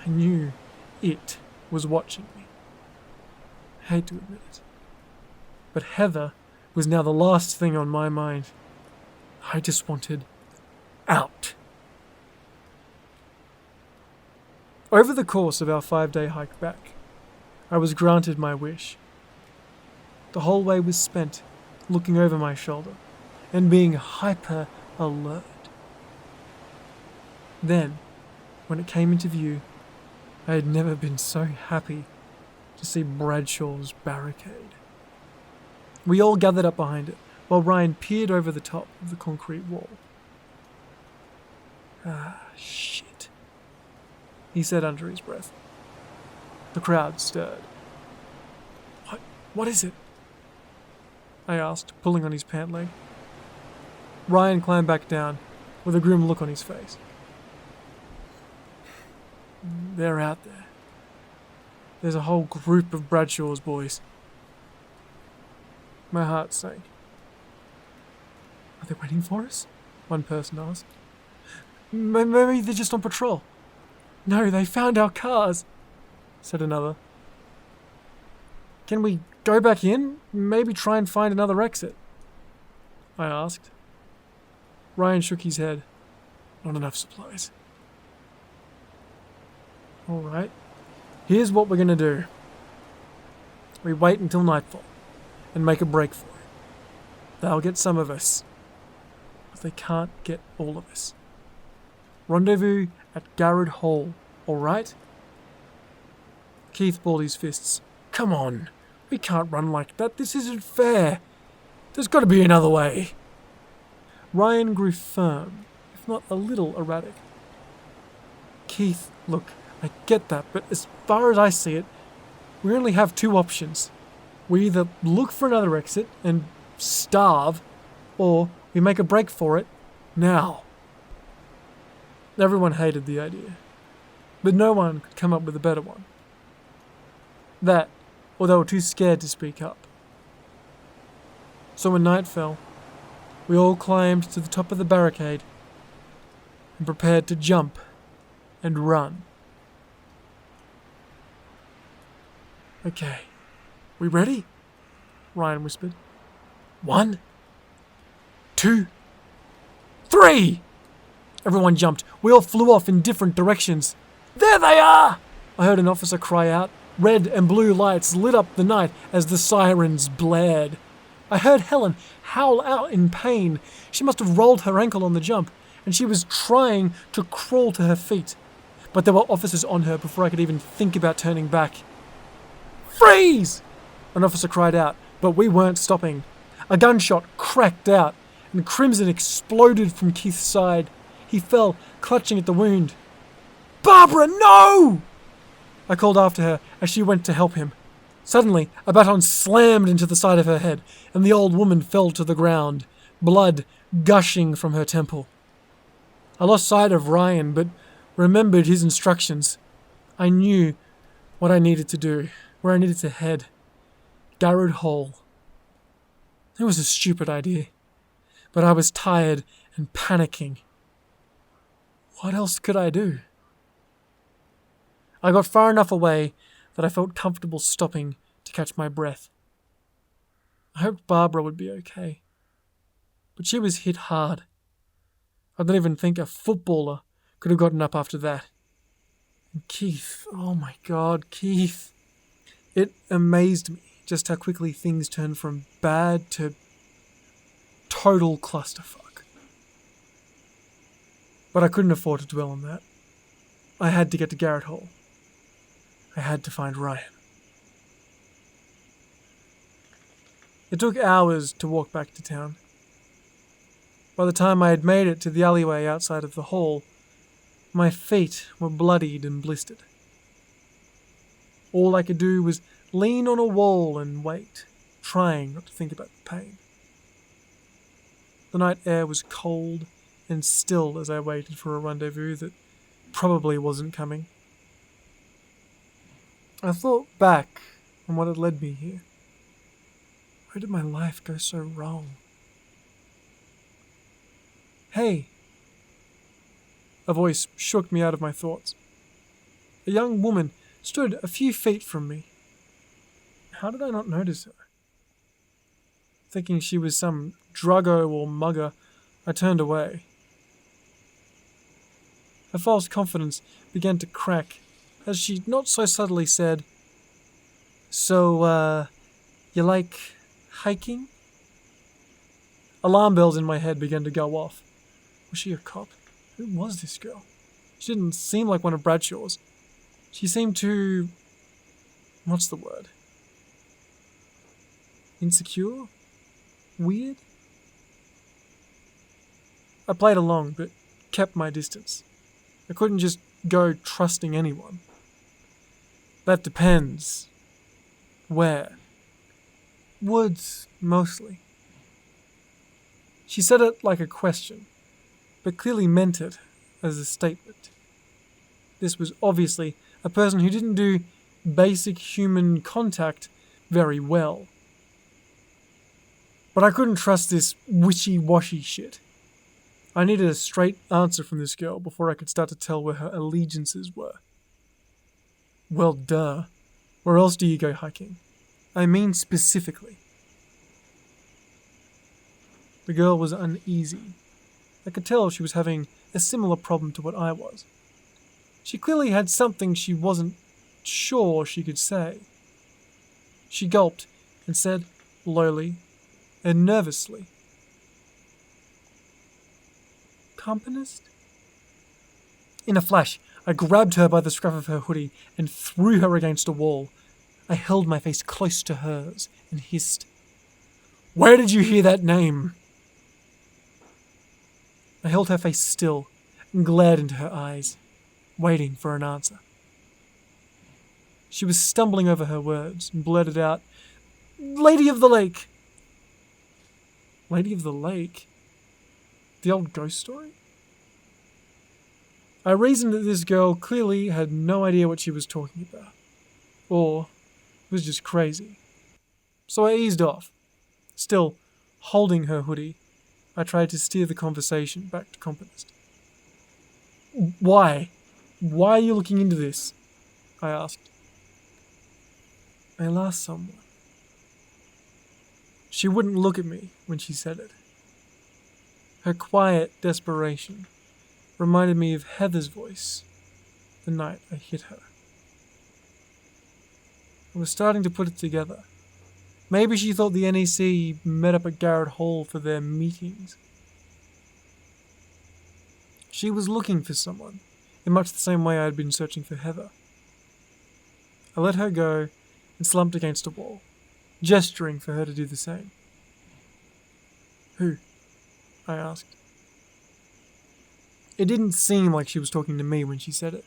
I knew it was watching me. I hate to admit it. But Heather was now the last thing on my mind. I just wanted out. Over the course of our 5-day hike back, I was granted my wish. The whole way was spent looking over my shoulder and being hyper alert. Then, when it came into view, I had never been so happy to see Bradshaw's barricade. We all gathered up behind it, while Ryan peered over the top of the concrete wall. Ah, shit, he said under his breath. The crowd stirred. What is it? I asked, pulling on his pant leg. Ryan climbed back down, with a grim look on his face. They're out there. There's a whole group of Bradshaw's boys. My heart sank. Are they waiting for us? One person asked. Maybe they're just on patrol. No, they found our cars, said another. Can we go back in? Maybe try and find another exit? I asked. Ryan shook his head. Not enough supplies. Alright. Here's what we're going to do. We wait until nightfall and make a break for it. They'll get some of us, but they can't get all of us. Rendezvous at Garrod Hall, alright? Keith balled his fists. Come on, we can't run like that. This isn't fair. There's got to be another way. Ryan grew firm, if not a little erratic. Keith, look, I get that, but as far as I see it, we only have two options. We either look for another exit and starve, or we make a break for it now. Everyone hated the idea, but no one could come up with a better one. That, or they were too scared to speak up. So when night fell, we all climbed to the top of the barricade and prepared to jump and run. Okay, we ready? Ryan whispered. 1, 2, 3! Everyone jumped. We all flew off in different directions. There they are! I heard an officer cry out. Red and blue lights lit up the night as the sirens blared. I heard Helen howl out in pain. She must have rolled her ankle on the jump, and she was trying to crawl to her feet. But there were officers on her before I could even think about turning back. Freeze! An officer cried out, but we weren't stopping. A gunshot cracked out, and crimson exploded from Keith's side. He fell, clutching at the wound. Barbara, no! I called after her as she went to help him. Suddenly, a baton slammed into the side of her head, and the old woman fell to the ground, blood gushing from her temple. I lost sight of Ryan, but remembered his instructions. I knew what I needed to do, where I needed to head. Garrod Hall. It was a stupid idea, but I was tired and panicking. What else could I do? I got far enough away that I felt comfortable stopping to catch my breath. I hoped Barbara would be okay, but she was hit hard. I don't even think a footballer could have gotten up after that. And Keith, oh my God, Keith. It amazed me just how quickly things turned from bad to total clusterfuck. But I couldn't afford to dwell on that. I had to get to Garrod Hall. I had to find Ryan. It took hours to walk back to town. By the time I had made it to the alleyway outside of the hall, my feet were bloodied and blistered. All I could do was lean on a wall and wait, trying not to think about the pain. The night air was cold and still as I waited for a rendezvous that probably wasn't coming. I thought back on what had led me here. Where did my life go so wrong? Hey! A voice shook me out of my thoughts. A young woman stood a few feet from me. How did I not notice her? Thinking she was some druggo or mugger, I turned away. Her false confidence began to crack as she not so subtly said, So, you like hiking? Alarm bells in my head began to go off. Was she a cop? Who was this girl? She didn't seem like one of Bradshaw's. She seemed too... what's the word? Insecure? Weird? I played along, but kept my distance. I couldn't just go trusting anyone. That depends. Where? Woods, mostly. She said it like a question, but clearly meant it as a statement. This was obviously a person who didn't do basic human contact very well. But I couldn't trust this wishy-washy shit. I needed a straight answer from this girl before I could start to tell where her allegiances were. Well, duh. Where else do you go hiking? I mean specifically. The girl was uneasy. I could tell she was having a similar problem to what I was. She clearly had something she wasn't sure she could say. She gulped and said, lowly and nervously, "Companist?" In a flash, I grabbed her by the scruff of her hoodie and threw her against a wall. I held my face close to hers and hissed, "Where did you hear that name?" I held her face still and glared into her eyes, waiting for an answer. She was stumbling over her words and blurted out, "Lady of the Lake." Lady of the Lake? The old ghost story? I reasoned that this girl clearly had no idea what she was talking about, or was just crazy. So I eased off. Still holding her hoodie, I tried to steer the conversation back to companist. Why? Why are you looking into this?" I asked. "I lost someone." She wouldn't look at me when she said it. Her quiet desperation reminded me of Heather's voice the night I hit her. I was starting to put it together. Maybe she thought the NEC met up at Garrett Hall for their meetings. She was looking for someone, in much the same way I had been searching for Heather. I let her go and slumped against a wall, gesturing for her to do the same. "Who?" I asked. It didn't seem like she was talking to me when she said it.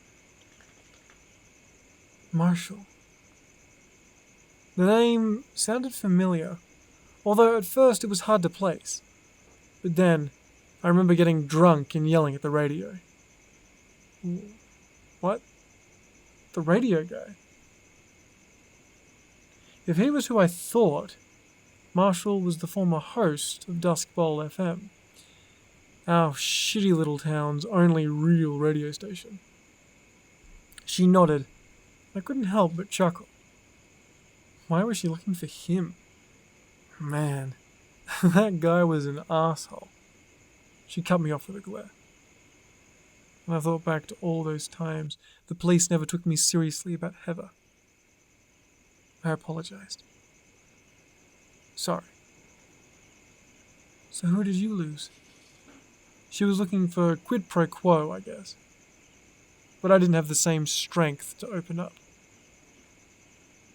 "Marshall." The name sounded familiar, although at first it was hard to place. But then, I remember getting drunk and yelling at the radio. What? The radio guy? If he was who I thought, Marshall was the former host of Duskbowl FM, our shitty little town's only real radio station. She nodded. I couldn't help but chuckle. Why was she looking for him? Man, that guy was an asshole. She cut me off with a glare. And I thought back to all those times the police never took me seriously about Heather. I apologized. "Sorry." "So who did you lose?" She was looking for quid pro quo, I guess. But I didn't have the same strength to open up.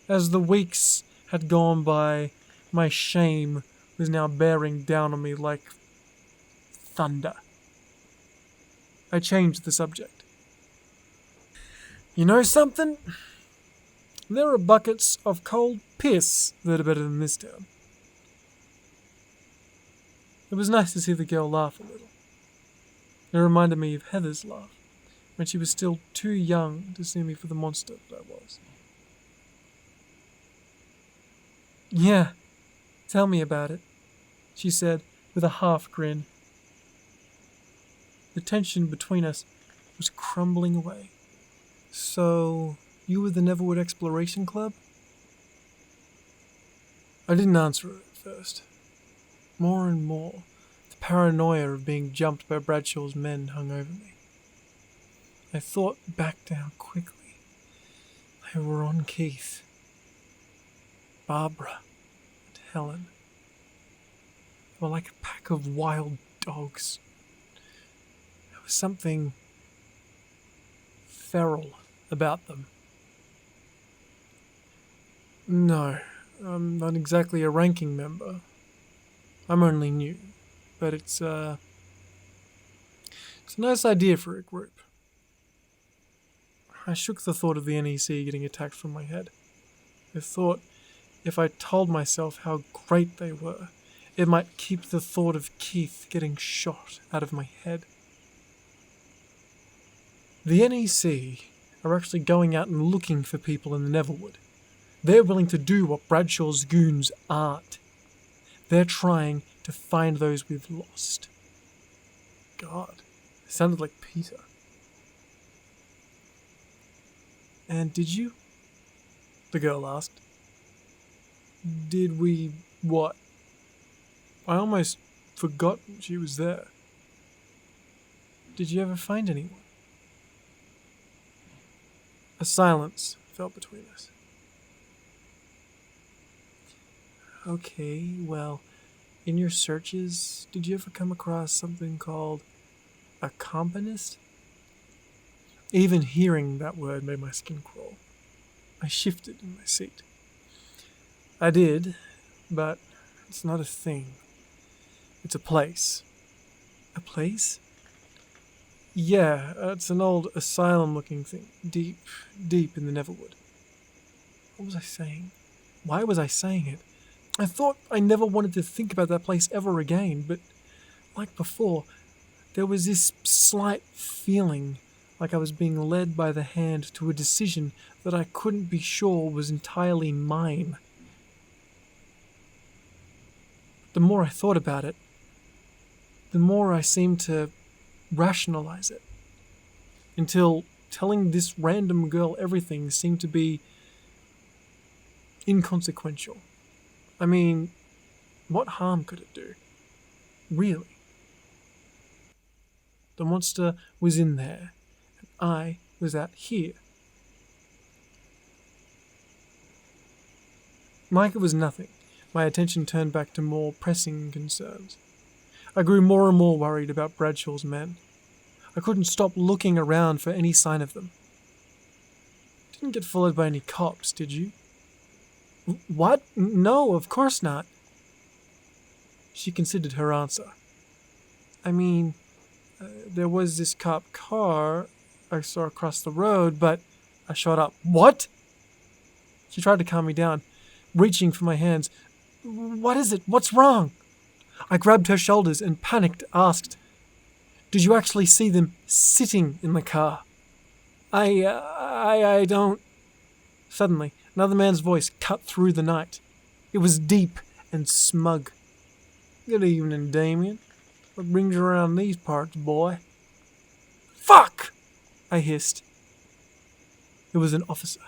As the weeks had gone by, my shame was now bearing down on me like thunder. I changed the subject. "You know something? There are buckets of cold piss that are better than this town." It was nice to see the girl laugh a little. It reminded me of Heather's laugh, when she was still too young to see me for the monster that I was. "Yeah, tell me about it," she said with a half grin. The tension between us was crumbling away. "So, you were the Neverwood Exploration Club?" I didn't answer it at first. More and more, the paranoia of being jumped by Bradshaw's men hung over me. I thought back to how quickly they were on Keith, Barbara, and Helen. They were like a pack of wild dogs. There was something feral about them. "No, I'm not exactly a ranking member. I'm only new, but it's a nice idea for a group." I shook the thought of the NEC getting attacked from my head. I thought if I told myself how great they were, it might keep the thought of Keith getting shot out of my head. The NEC are actually going out and looking for people in the Neverwood. They're willing to do what Bradshaw's goons aren't. They're trying to find those we've lost. God, it sounded like Peter. "And did you?" the girl asked. Did we what? I almost forgot she was there. Did you ever find anyone? A silence fell between us. Okay, well, in your searches, did you ever come across something called a companist? Even hearing that word made my skin crawl. I shifted in my seat. I did, but it's not a thing. It's a place. A place? Yeah, it's an old asylum-looking thing, deep in the Neverwood. What was I saying? Why was I saying it? I thought I never wanted to think about that place ever again, but like before, there was this slight feeling like I was being led by the hand to a decision that I couldn't be sure was entirely mine. The more I thought about it, the more I seemed to rationalize it, until telling this random girl everything seemed to be inconsequential. I mean, what harm could it do? Really? The monster was in there, and I was out here. Like it was nothing, my attention turned back to more pressing concerns. I grew more and more worried about Bradshaw's men. I couldn't stop looking around for any sign of them. Didn't get followed by any cops, did you? What? No, of course not. She considered her answer. I mean, there was this cop car I saw across the road, but I shot up. What? She tried to calm me down, reaching for my hands. What is it? What's wrong? I grabbed her shoulders and panicked, asked, Did you actually see them sitting in the car? I don't... Suddenly, another man's voice cut through the night. It was deep and smug. Good evening, Damien. What brings you around these parts, boy? Fuck! I hissed. It was an officer.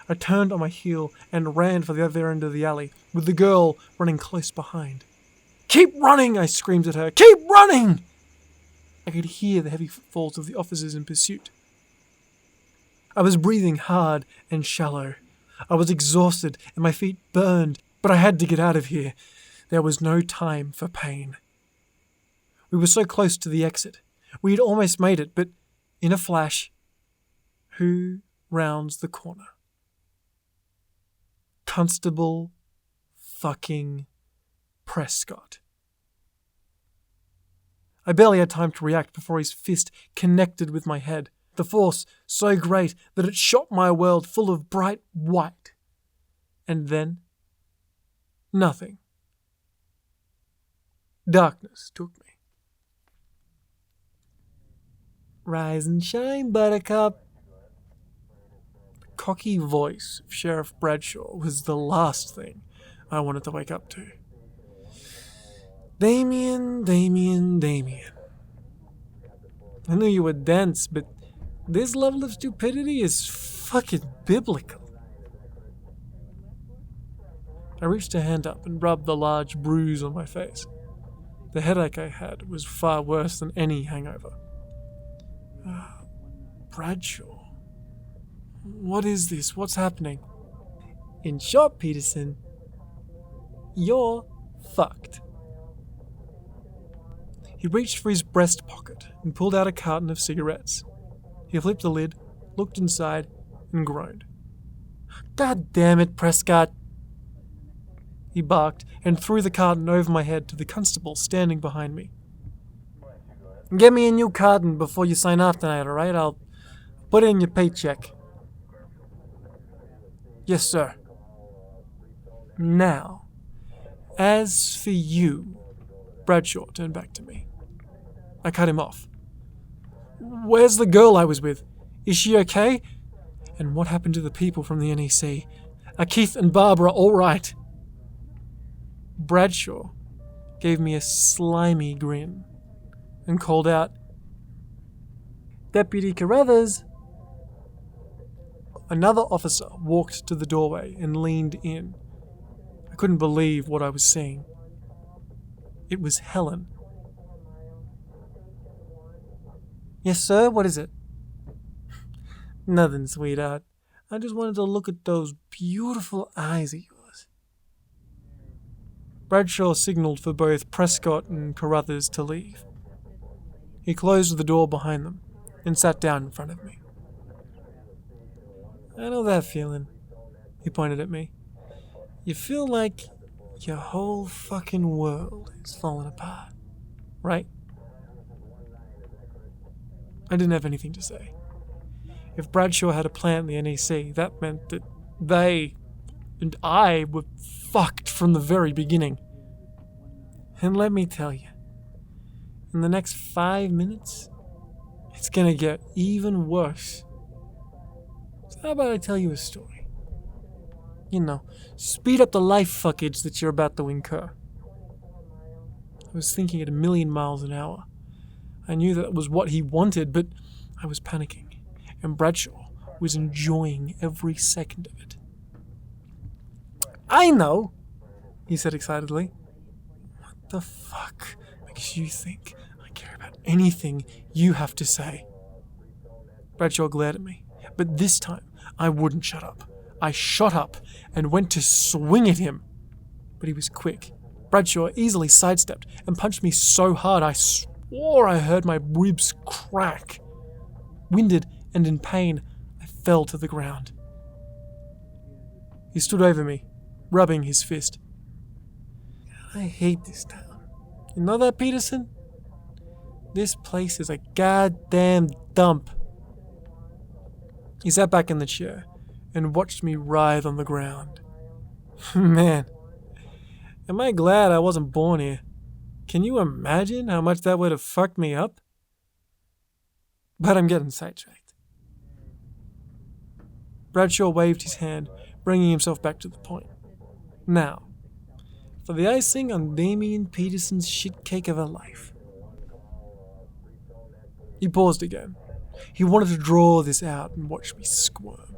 I turned on my heel and ran for the other end of the alley, with the girl running close behind. Keep running! I screamed at her. Keep running! I could hear the heavy footfalls of the officers in pursuit. I was breathing hard and shallow. I was exhausted and my feet burned, but I had to get out of here. There was no time for pain. We were so close to the exit. We had almost made it, but in a flash, who rounds the corner? Constable fucking Prescott. I barely had time to react before his fist connected with my head, the force so great that it shot my world full of bright white. And then, nothing. Darkness took me. Rise and shine, buttercup. The cocky voice of Sheriff Bradshaw was the last thing I wanted to wake up to. Damien. I knew you were dense, but this level of stupidity is fucking biblical. I reached a hand up and rubbed the large bruise on my face. The headache I had was far worse than any hangover. Bradshaw. What is this? What's happening? In short, Peterson, you're fucked. He reached for his breast pocket and pulled out a carton of cigarettes. He flipped the lid, looked inside, and groaned. God damn it, Prescott! He barked and threw the carton over my head to the constable standing behind me. Get me a new carton before you sign off tonight, alright? I'll put it in your paycheck. Yes, sir. Now, as for you, Bradshaw turned back to me. I cut him off. Where's the girl I was with? Is she okay? And what happened to the people from the NEC? Are Keith and Barbara all right? Bradshaw gave me a slimy grin and called out, Deputy Carruthers. Another officer walked to the doorway and leaned in. I couldn't believe what I was seeing. It was Helen. Yes, sir, what is it? Nothing, sweetheart. I just wanted to look at those beautiful eyes of yours. Bradshaw signaled for both Prescott and Carruthers to leave. He closed the door behind them and sat down in front of me. I know that feeling, he pointed at me. You feel like your whole fucking world is falling apart, right? I didn't have anything to say. If Bradshaw had a plant in the NEC, that meant that they and I were fucked from the very beginning. And let me tell you, in the next 5 minutes, it's gonna get even worse. So how about I tell you a story? You know, speed up the life fuckage that you're about to incur. I was thinking at 1,000,000 miles an hour. I knew that was what he wanted, but I was panicking, and Bradshaw was enjoying every second of it. I know, he said excitedly. What the fuck makes you think I care about anything you have to say? Bradshaw glared at me, but this time I wouldn't shut up. I shot up and went to swing at him, but he was quick. Bradshaw easily sidestepped and punched me so hard I swore I heard my ribs crack. Winded and in pain, I fell to the ground. He stood over me, rubbing his fist. I hate this town. You know that, Peterson? This place is a goddamn dump. He sat back in the chair and watched me writhe on the ground. Man, am I glad I wasn't born here. Can you imagine how much that would have fucked me up? But I'm getting sidetracked. Bradshaw waved his hand, bringing himself back to the point. Now, for the icing on Damien Peterson's shitcake of a life. He paused again. He wanted to draw this out and watch me squirm.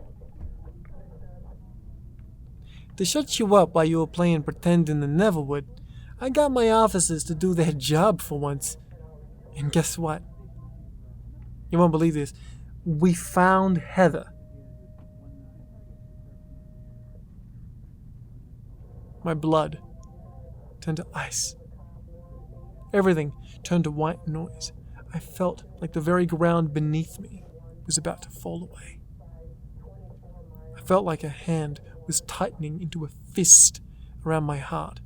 To shut you up while you were playing pretend in the Neverwood, I got my officers to do their job for once. And guess what? You won't believe this. We found Heather. My blood turned to ice. Everything turned to white noise. I felt like the very ground beneath me was about to fall away. I felt like a hand was tightening into a fist around my heart.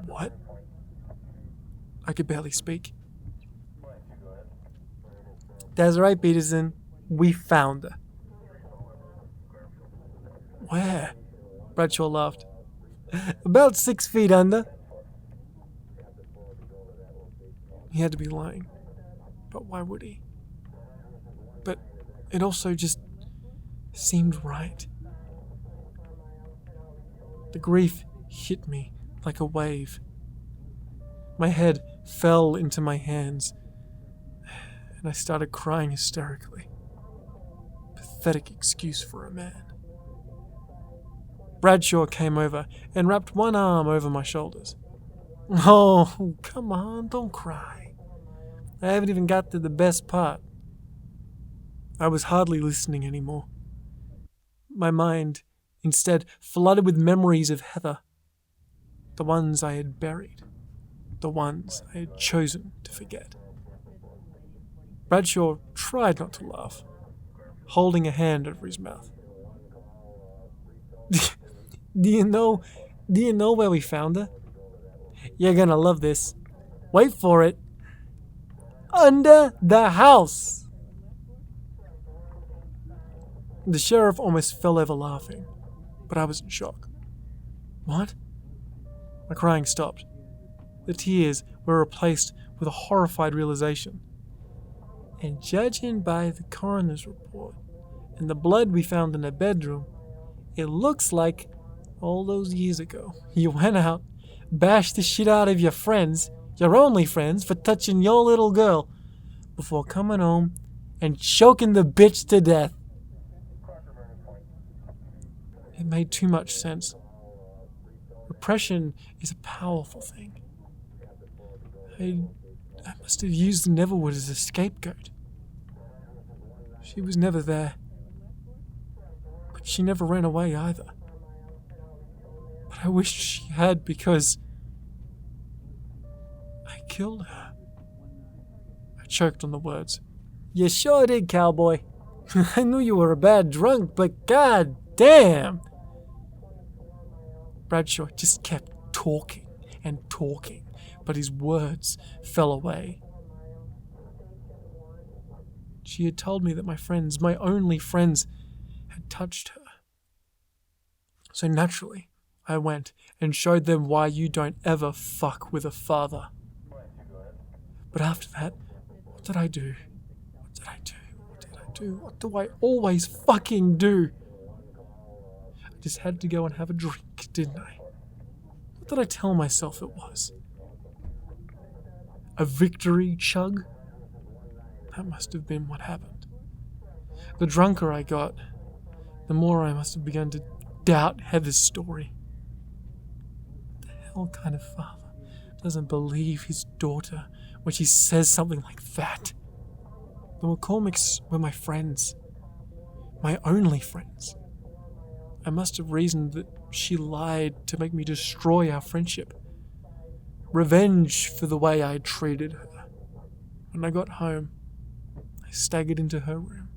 What? I could barely speak. That's right, Peterson. We found her. Where? Bradshaw laughed. About 6 feet under. He had to be lying. But why would he? But it also just seemed right. The grief hit me like a wave. My head fell into my hands, and I started crying hysterically. Pathetic excuse for a man. Bradshaw came over and wrapped one arm over my shoulders. Oh, come on, don't cry. I haven't even got to the best part. I was hardly listening anymore. My mind, instead, flooded with memories of Heather. The ones I had buried. The ones I had chosen to forget. Bradshaw tried not to laugh, holding a hand over his mouth. Do you know where we found her? You're gonna love this. Wait for it. Under the house. The sheriff almost fell over laughing, but I was in shock. What? My crying stopped. The tears were replaced with a horrified realization. And judging by the coroner's report and the blood we found in the bedroom, it looks like all those years ago, you went out, bashed the shit out of your friends, your only friends, for touching your little girl, before coming home and choking the bitch to death. It made too much sense. Repression is a powerful thing. I must have used Neverwood as a scapegoat. She was never there. But she never ran away either. But I wished she had, because I killed her. I choked on the words. You sure did, cowboy. I knew you were a bad drunk, but god damn! Bradshaw just kept talking and talking, but his words fell away. She had told me that my friends, my only friends, had touched her. So naturally, I went and showed them why you don't ever fuck with a father. But after that, what did I do? What did I do? What did I do? What do I always fucking do? I just had to go and have a drink, didn't I? What did I tell myself it was? A victory chug? That must have been what happened. The drunker I got, the more I must have begun to doubt Heather's story. What the hell kind of father doesn't believe his daughter when she says something like that? The McCormicks were my friends. My only friends. I must have reasoned that she lied to make me destroy our friendship. Revenge for the way I had treated her. When I got home, I staggered into her room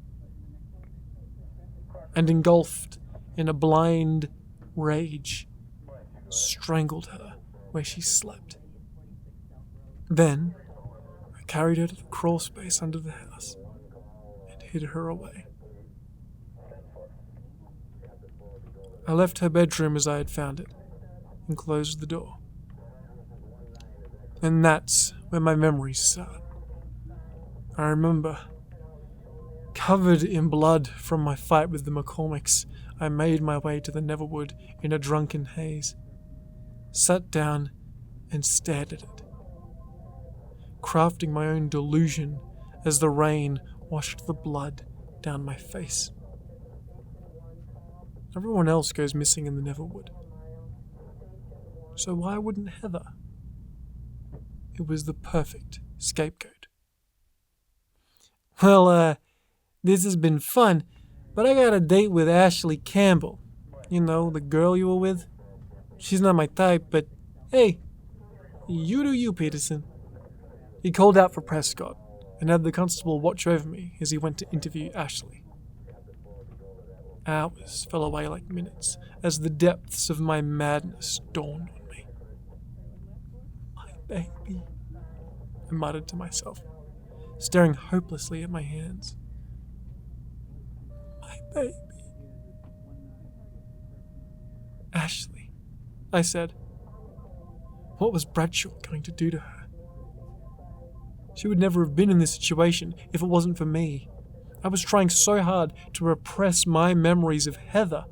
and, engulfed in a blind rage, strangled her where she slept. Then, I carried her to the crawl space under the house and hid her away. I left her bedroom as I had found it and closed the door. And that's where my memories start. I remember, covered in blood from my fight with the McCormicks, I made my way to the Neverwood in a drunken haze, sat down and stared at it, crafting my own delusion as the rain washed the blood down my face. Everyone else goes missing in the Neverwood. So why wouldn't Heather? It was the perfect scapegoat. Well, this has been fun, but I got a date with Ashley Campbell. You know, the girl you were with? She's not my type, but hey, you do you, Peterson. He called out for Prescott and had the constable watch over me as he went to interview Ashley. Hours fell away like minutes as the depths of my madness dawned on me. My baby, I muttered to myself, staring hopelessly at my hands. My baby. Ashley, I said. What was Bradshaw going to do to her? She would never have been in this situation if it wasn't for me. I was trying so hard to repress my memories of Heather,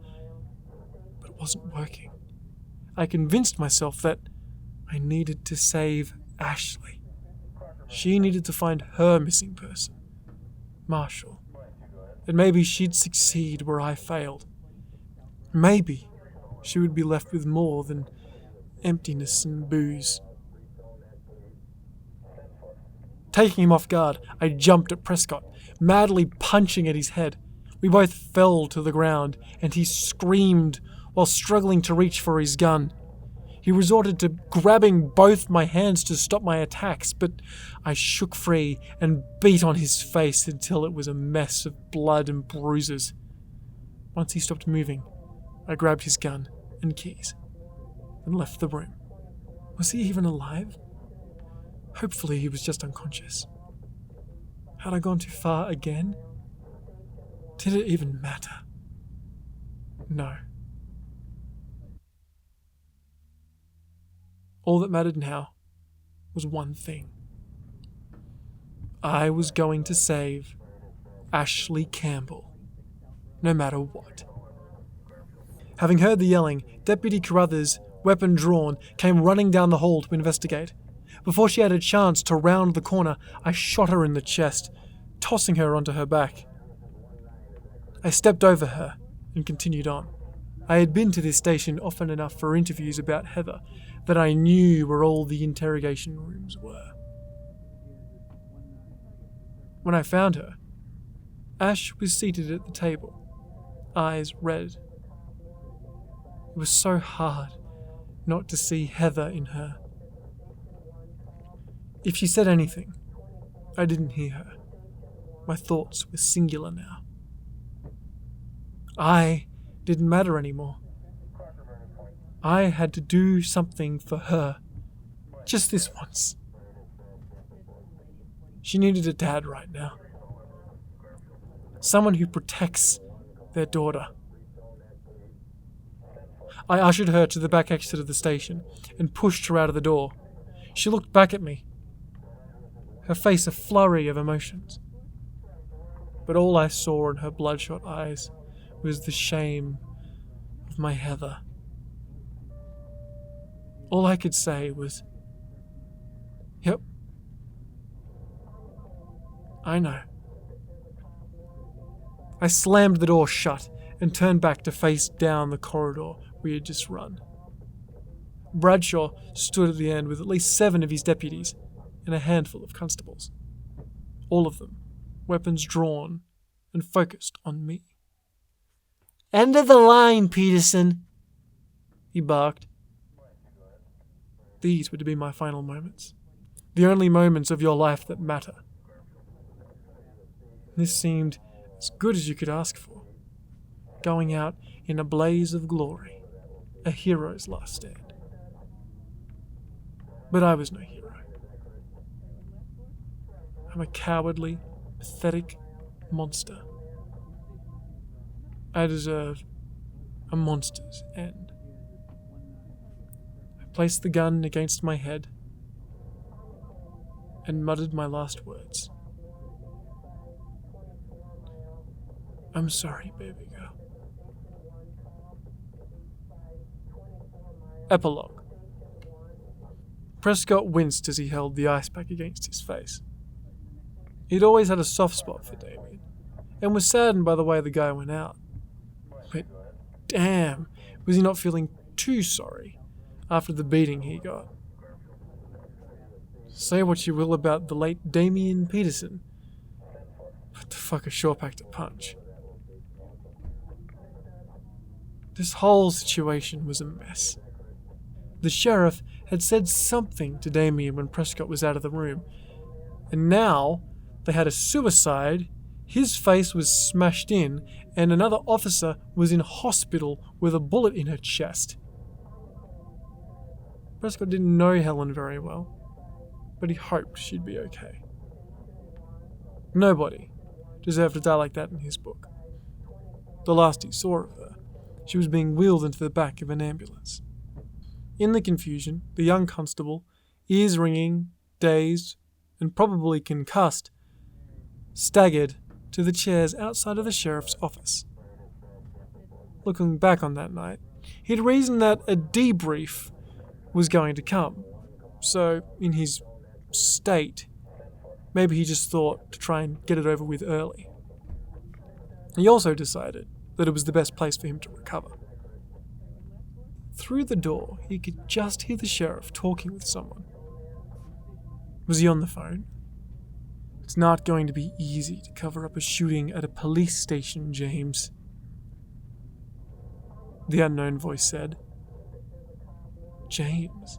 but it wasn't working. I convinced myself that I needed to save Ashley. She needed to find her missing person, Marshall. And maybe she'd succeed where I failed. Maybe she would be left with more than emptiness and booze. Taking him off guard, I jumped at Prescott, madly punching at his head. We both fell to the ground, and he screamed while struggling to reach for his gun. He resorted to grabbing both my hands to stop my attacks, but I shook free and beat on his face until it was a mess of blood and bruises. Once he stopped moving, I grabbed his gun and keys and left the room. Was he even alive? Hopefully he was just unconscious. Had I gone too far again? Did it even matter? No. All that mattered now was one thing. I was going to save Ashley Campbell, no matter what. Having heard the yelling, Deputy Carruthers, weapon drawn, came running down the hall to investigate. Before she had a chance to round the corner, I shot her in the chest, tossing her onto her back. I stepped over her and continued on. I had been to this station often enough for interviews about Heather that I knew where all the interrogation rooms were. When I found her, Ash was seated at the table, eyes red. It was so hard not to see Heather in her. If she said anything, I didn't hear her. My thoughts were singular now. I didn't matter anymore. I had to do something for her, just this once. She needed a dad right now. Someone who protects their daughter. I ushered her to the back exit of the station and pushed her out of the door. She looked back at me, her face a flurry of emotions. But all I saw in her bloodshot eyes was the shame of my Heather. All I could say was, "Yep, I know." I slammed the door shut and turned back to face down the corridor we had just run. Bradshaw stood at the end with at least 7 of his deputies and a handful of constables. All of them, weapons drawn and focused on me. "End of the line, Peterson," he barked. These were to be my final moments. The only moments of your life that matter. This seemed as good as you could ask for. Going out in a blaze of glory. A hero's last stand. But I was no hero. I'm a cowardly, pathetic monster. I deserve a monster's end. I placed the gun against my head and muttered my last words. "I'm sorry, baby girl." Epilogue. Prescott winced as he held the ice pack against his face. He'd always had a soft spot for Damien, and was saddened by the way the guy went out. But damn, was he not feeling too sorry after the beating he got? Say what you will about the late Damien Peterson, but the fucker sure packed a punch. This whole situation was a mess. The sheriff had said something to Damien when Prescott was out of the room, and now they had a suicide, his face was smashed in, and another officer was in hospital with a bullet in her chest. Prescott didn't know Helen very well, but he hoped she'd be okay. Nobody deserved to die like that in his book. The last he saw of her, she was being wheeled into the back of an ambulance. In the confusion, the young constable, ears ringing, dazed, and probably concussed, staggered to the chairs outside of the sheriff's office. Looking back on that night, he'd reasoned that a debrief was going to come, so in his state, maybe he just thought to try and get it over with early. He also decided that it was the best place for him to recover. Through the door, he could just hear the sheriff talking with someone. Was he on the phone? It's not going to be easy to cover up a shooting at a police station, James, the unknown voice said. James?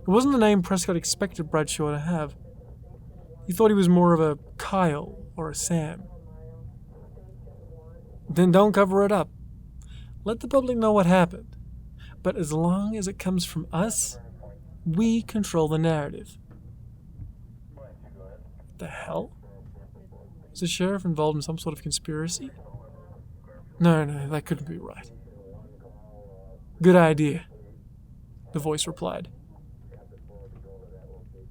It wasn't the name Prescott expected Bradshaw to have. He thought he was more of a Kyle or a Sam. Then don't cover it up. Let the public know what happened. But as long as it comes from us, we control the narrative. What the hell? Is the sheriff involved in some sort of conspiracy? No, that couldn't be right. Good idea, the voice replied.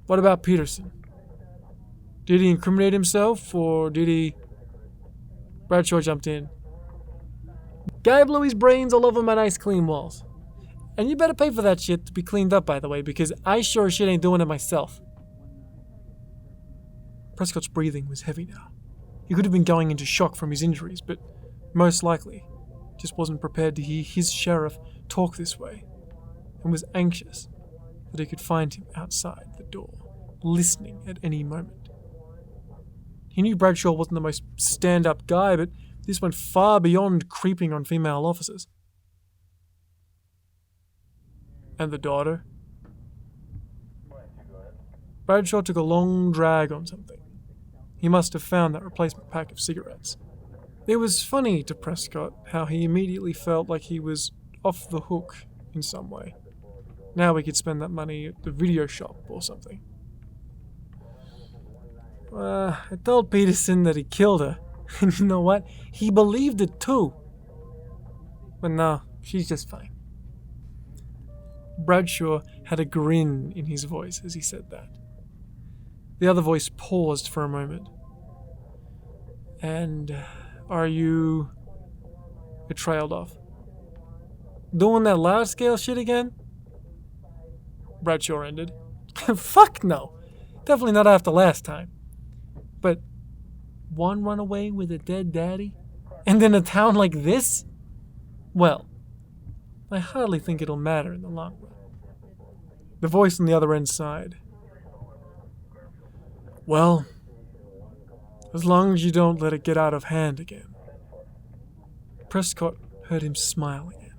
What about Peterson? Did he incriminate himself, or did he... Bradshaw jumped in. Guy blew his brains all over my nice clean walls. And you better pay for that shit to be cleaned up, by the way, because I sure as shit ain't doing it myself. Prescott's breathing was heavy now. He could have been going into shock from his injuries, but most likely, just wasn't prepared to hear his sheriff talk this way, and was anxious that he could find him outside the door, listening at any moment. He knew Bradshaw wasn't the most stand-up guy, but this went far beyond creeping on female officers. And the daughter? Bradshaw took a long drag on something. He must have found that replacement pack of cigarettes. It was funny to Prescott how he immediately felt like he was off the hook in some way. Now he could spend that money at the video shop or something. I told Peterson that he killed her, and you know what? He believed it too. But no, she's just fine. Bradshaw had a grin in his voice as he said that. The other voice paused for a moment. And are you... It trailed off. Doing that large-scale shit again? Bradshaw ended. Fuck no. Definitely not after last time. But one runaway with a dead daddy? And in a town like this? Well, I hardly think it'll matter in the long run. The voice on the other end sighed. Well, as long as you don't let it get out of hand again. Prescott heard him smile again.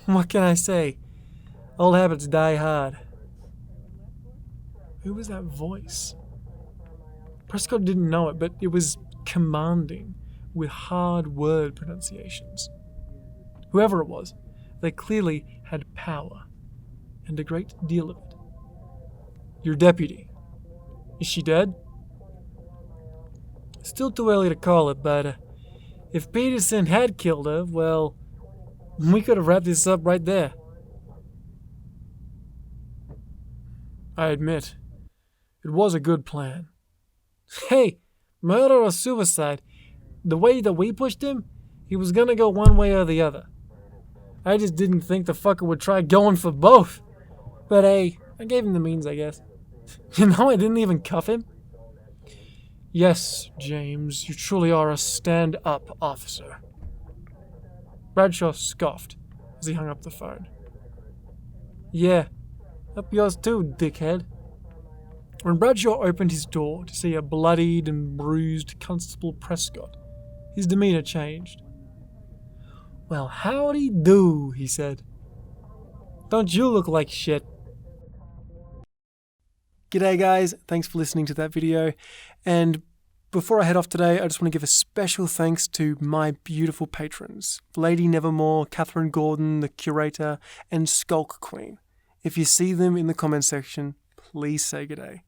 What can I say? Old habits die hard. Who was that voice? Prescott didn't know it, but it was commanding, with hard word pronunciations. Whoever it was, they clearly had power, and a great deal of it. Your deputy. Is she dead? Still too early to call it, but if Peterson had killed her, well, we could have wrapped this up right there. I admit, it was a good plan. Hey, murder or suicide, the way that we pushed him, he was gonna go one way or the other. I just didn't think the fucker would try going for both. But hey, I gave him the means, I guess. You know, I didn't even cuff him. Yes, James, you truly are a stand-up officer. Bradshaw scoffed as he hung up the phone. Yeah, up yours too, dickhead. When Bradshaw opened his door to see a bloodied and bruised Constable Prescott, his demeanor changed. Well, howdy do, he said. Don't you look like shit? G'day guys, thanks for listening to that video, and before I head off today, I just want to give a special thanks to my beautiful patrons, Lady Nevermore, Catherine Gordon, the Curator, and Skulk Queen. If you see them in the comment section, please say g'day.